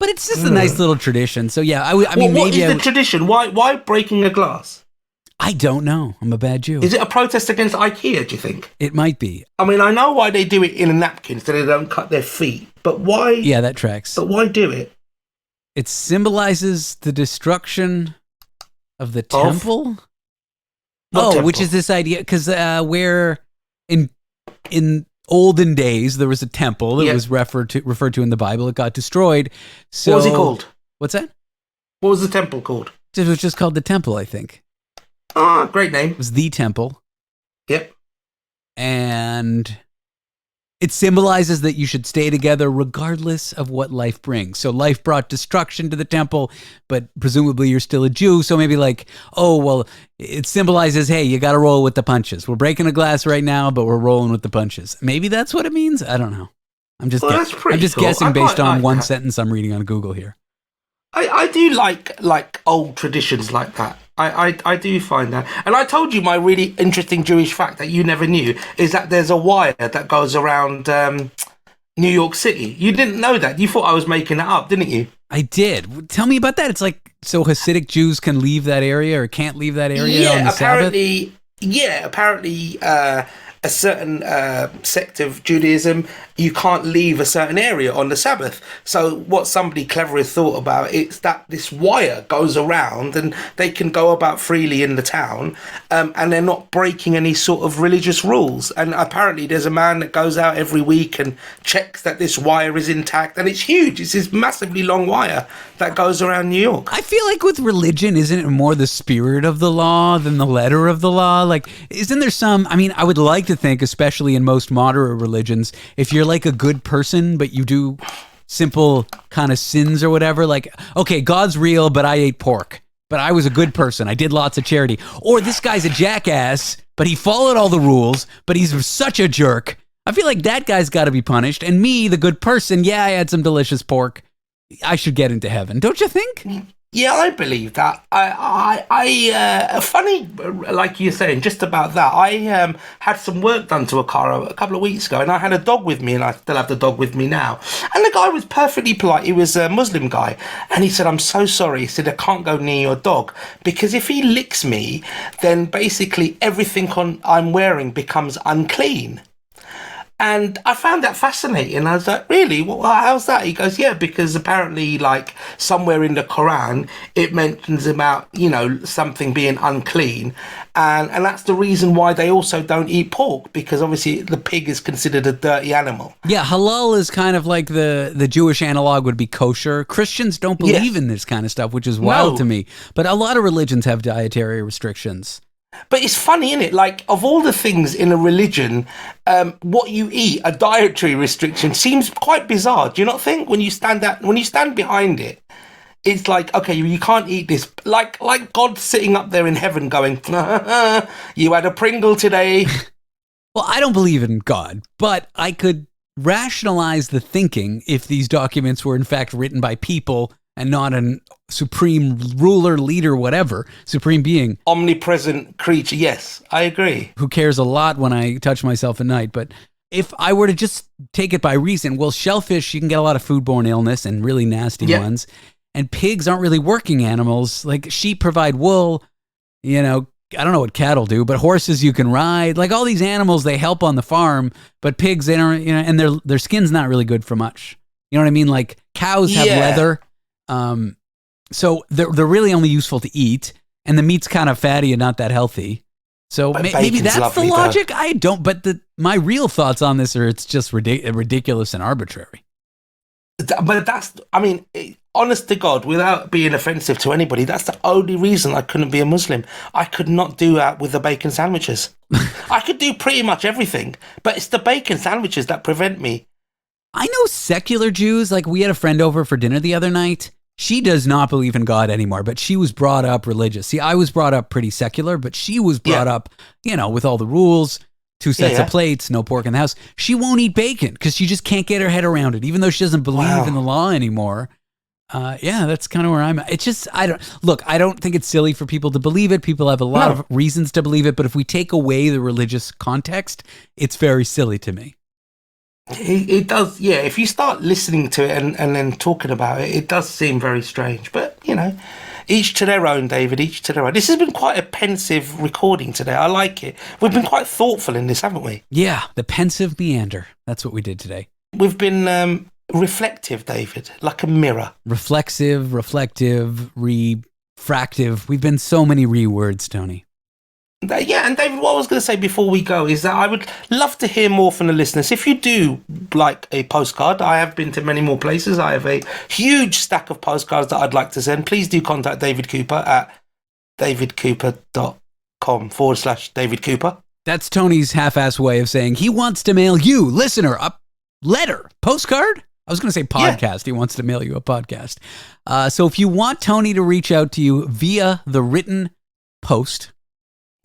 but it's just a nice little tradition. So yeah, I mean, what maybe is the tradition? Why breaking a glass? I don't know. I'm a bad Jew. Is it a protest against IKEA, do you think? It might be. I mean, I know why they do it in a napkin so they don't cut their feet, but why? Yeah, that tracks. But why do it? It symbolizes the destruction of the temple. Which is this idea? Because where in olden days there was a temple that was referred to in the Bible. It got destroyed. So what was it called? What's that? What was the temple called? It was just called the temple, I think. Ah, great name. It was the temple. Yep. And it symbolizes that you should stay together regardless of what life brings. So life brought destruction to the temple, but presumably you're still a Jew. So maybe it symbolizes, hey, you got to roll with the punches. We're breaking a glass right now, but we're rolling with the punches. Maybe that's what it means. I don't know. I'm just guessing based on one sentence I'm reading on Google here. I do like old traditions like that. I do find that. And I told you my really interesting Jewish fact that you never knew is that there's a wire that goes around New York City. You didn't know that. You thought I was making that up, didn't you? I did. Tell me about that. It's like, so Hasidic Jews can leave that area or can't leave that area on the Sabbath? Apparently a certain sect of Judaism, you can't leave a certain area on the Sabbath. So what somebody clever has thought about, it's that this wire goes around and they can go about freely in the town and they're not breaking any sort of religious rules. And apparently there's a man that goes out every week and checks that this wire is intact. And it's huge. It's this massively long wire that goes around New York. I feel like with religion, isn't it more the spirit of the law than the letter of the law? Like, isn't there some, I mean, I would like to think, especially in most moderate religions, if you're like a good person, but you do simple kind of sins or whatever, like, okay, God's real, but I ate pork, but I was a good person. I did lots of charity. Or this guy's a jackass, but he followed all the rules, but he's such a jerk. I feel like that guy's got to be punished. And me, the good person, yeah, I had some delicious pork. I should get into heaven. Don't you think? Yeah, I believe that. Funny, like you're saying, just about that. I had some work done to a car a couple of weeks ago, and I had a dog with me, and I still have the dog with me now. And the guy was perfectly polite. He was a Muslim guy, and he said, "I'm so sorry." He said, "I can't go near your dog because if he licks me, then basically everything I'm wearing becomes unclean." And I found that fascinating. I was like, really? How's that? He goes, yeah, because apparently, like, somewhere in the Quran, it mentions about, something being unclean. And that's the reason why they also don't eat pork, because obviously the pig is considered a dirty animal. Yeah, halal is kind of like the Jewish analog would be kosher. Christians don't believe in this kind of stuff, which is wild to me. But a lot of religions have dietary restrictions. But it's funny, isn't it? Like, of all the things in a religion, what you eat, a dietary restriction, seems quite bizarre. Do you not think? When you stand behind it, it's like, okay, you can't eat this. Like God sitting up there in heaven going, you had a Pringle today. Well, I don't believe in God, but I could rationalize the thinking if these documents were in fact written by people and not an supreme ruler, leader, whatever, supreme being. Omnipresent creature, yes, I agree. Who cares a lot when I touch myself at night. But if I were to just take it by reason, well, shellfish, you can get a lot of foodborne illness and really nasty ones. And pigs aren't really working animals. Like sheep provide wool, I don't know what cattle do, but horses you can ride. Like all these animals, they help on the farm, but pigs, they don't, and their skin's not really good for much. You know what I mean? Like cows have leather. So they're really only useful to eat, and the meat's kind of fatty and not that healthy. So maybe that's the logic. I don't, but my real thoughts on this are it's just ridiculous and arbitrary. But honest to God, without being offensive to anybody, that's the only reason I couldn't be a Muslim. I could not do that with the bacon sandwiches. I could do pretty much everything, but it's the bacon sandwiches that prevent me. I know secular Jews, like we had a friend over for dinner the other night, She does not believe in God anymore, but she was brought up religious. See, I was brought up pretty secular, but she was brought up, with all the rules, 2 sets of plates, no pork in the house. She won't eat bacon because she just can't get her head around it, even though she doesn't believe in the law anymore. That's kind of where I'm at. It's just, I don't think it's silly for people to believe it. People have a lot of reasons to believe it, but if we take away the religious context, it's very silly to me. It does, if you start listening to it and then talking about it, it does seem very strange. But, each to their own, David, each to their own. This has been quite a pensive recording today. I like it. We've been quite thoughtful in this, haven't we? Yeah, the pensive meander. That's what we did today. We've been reflective, David, like a mirror. Reflexive, reflective, refractive. We've been so many words, Tony. Yeah, and David, what I was going to say before we go is that I would love to hear more from the listeners. If you do like a postcard, I have been to many more places. I have a huge stack of postcards that I'd like to send. Please do contact David Cooper at davidcooper.com/David Cooper. That's Tony's half-ass way of saying he wants to mail you, listener, a letter. Postcard? I was going to say podcast. Yeah. He wants to mail you a podcast. So if you want Tony to reach out to you via the written post,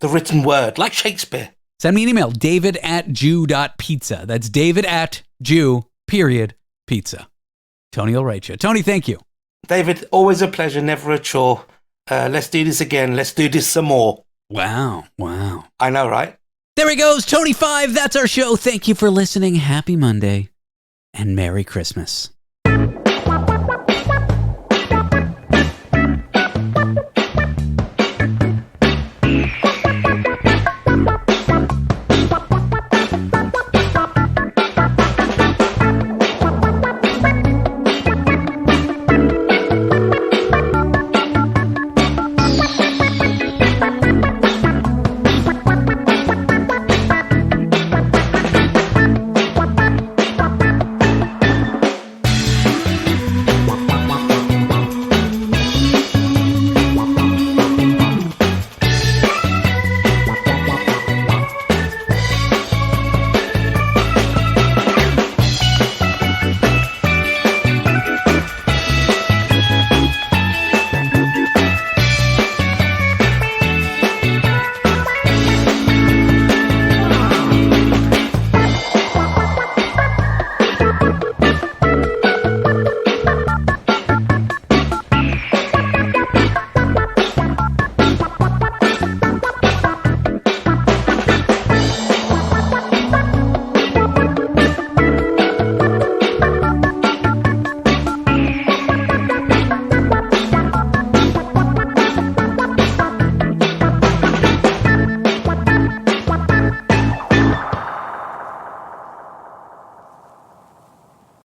the written word, like Shakespeare, send me an email, david@jew.pizza. That's david@jew.pizza. Tony will write you. Tony, thank you. David, always a pleasure, never a chore. Let's do this again. Let's do this some more. Wow. I know, right? There he goes, Tony 5. That's our show. Thank you for listening. Happy Monday and Merry Christmas.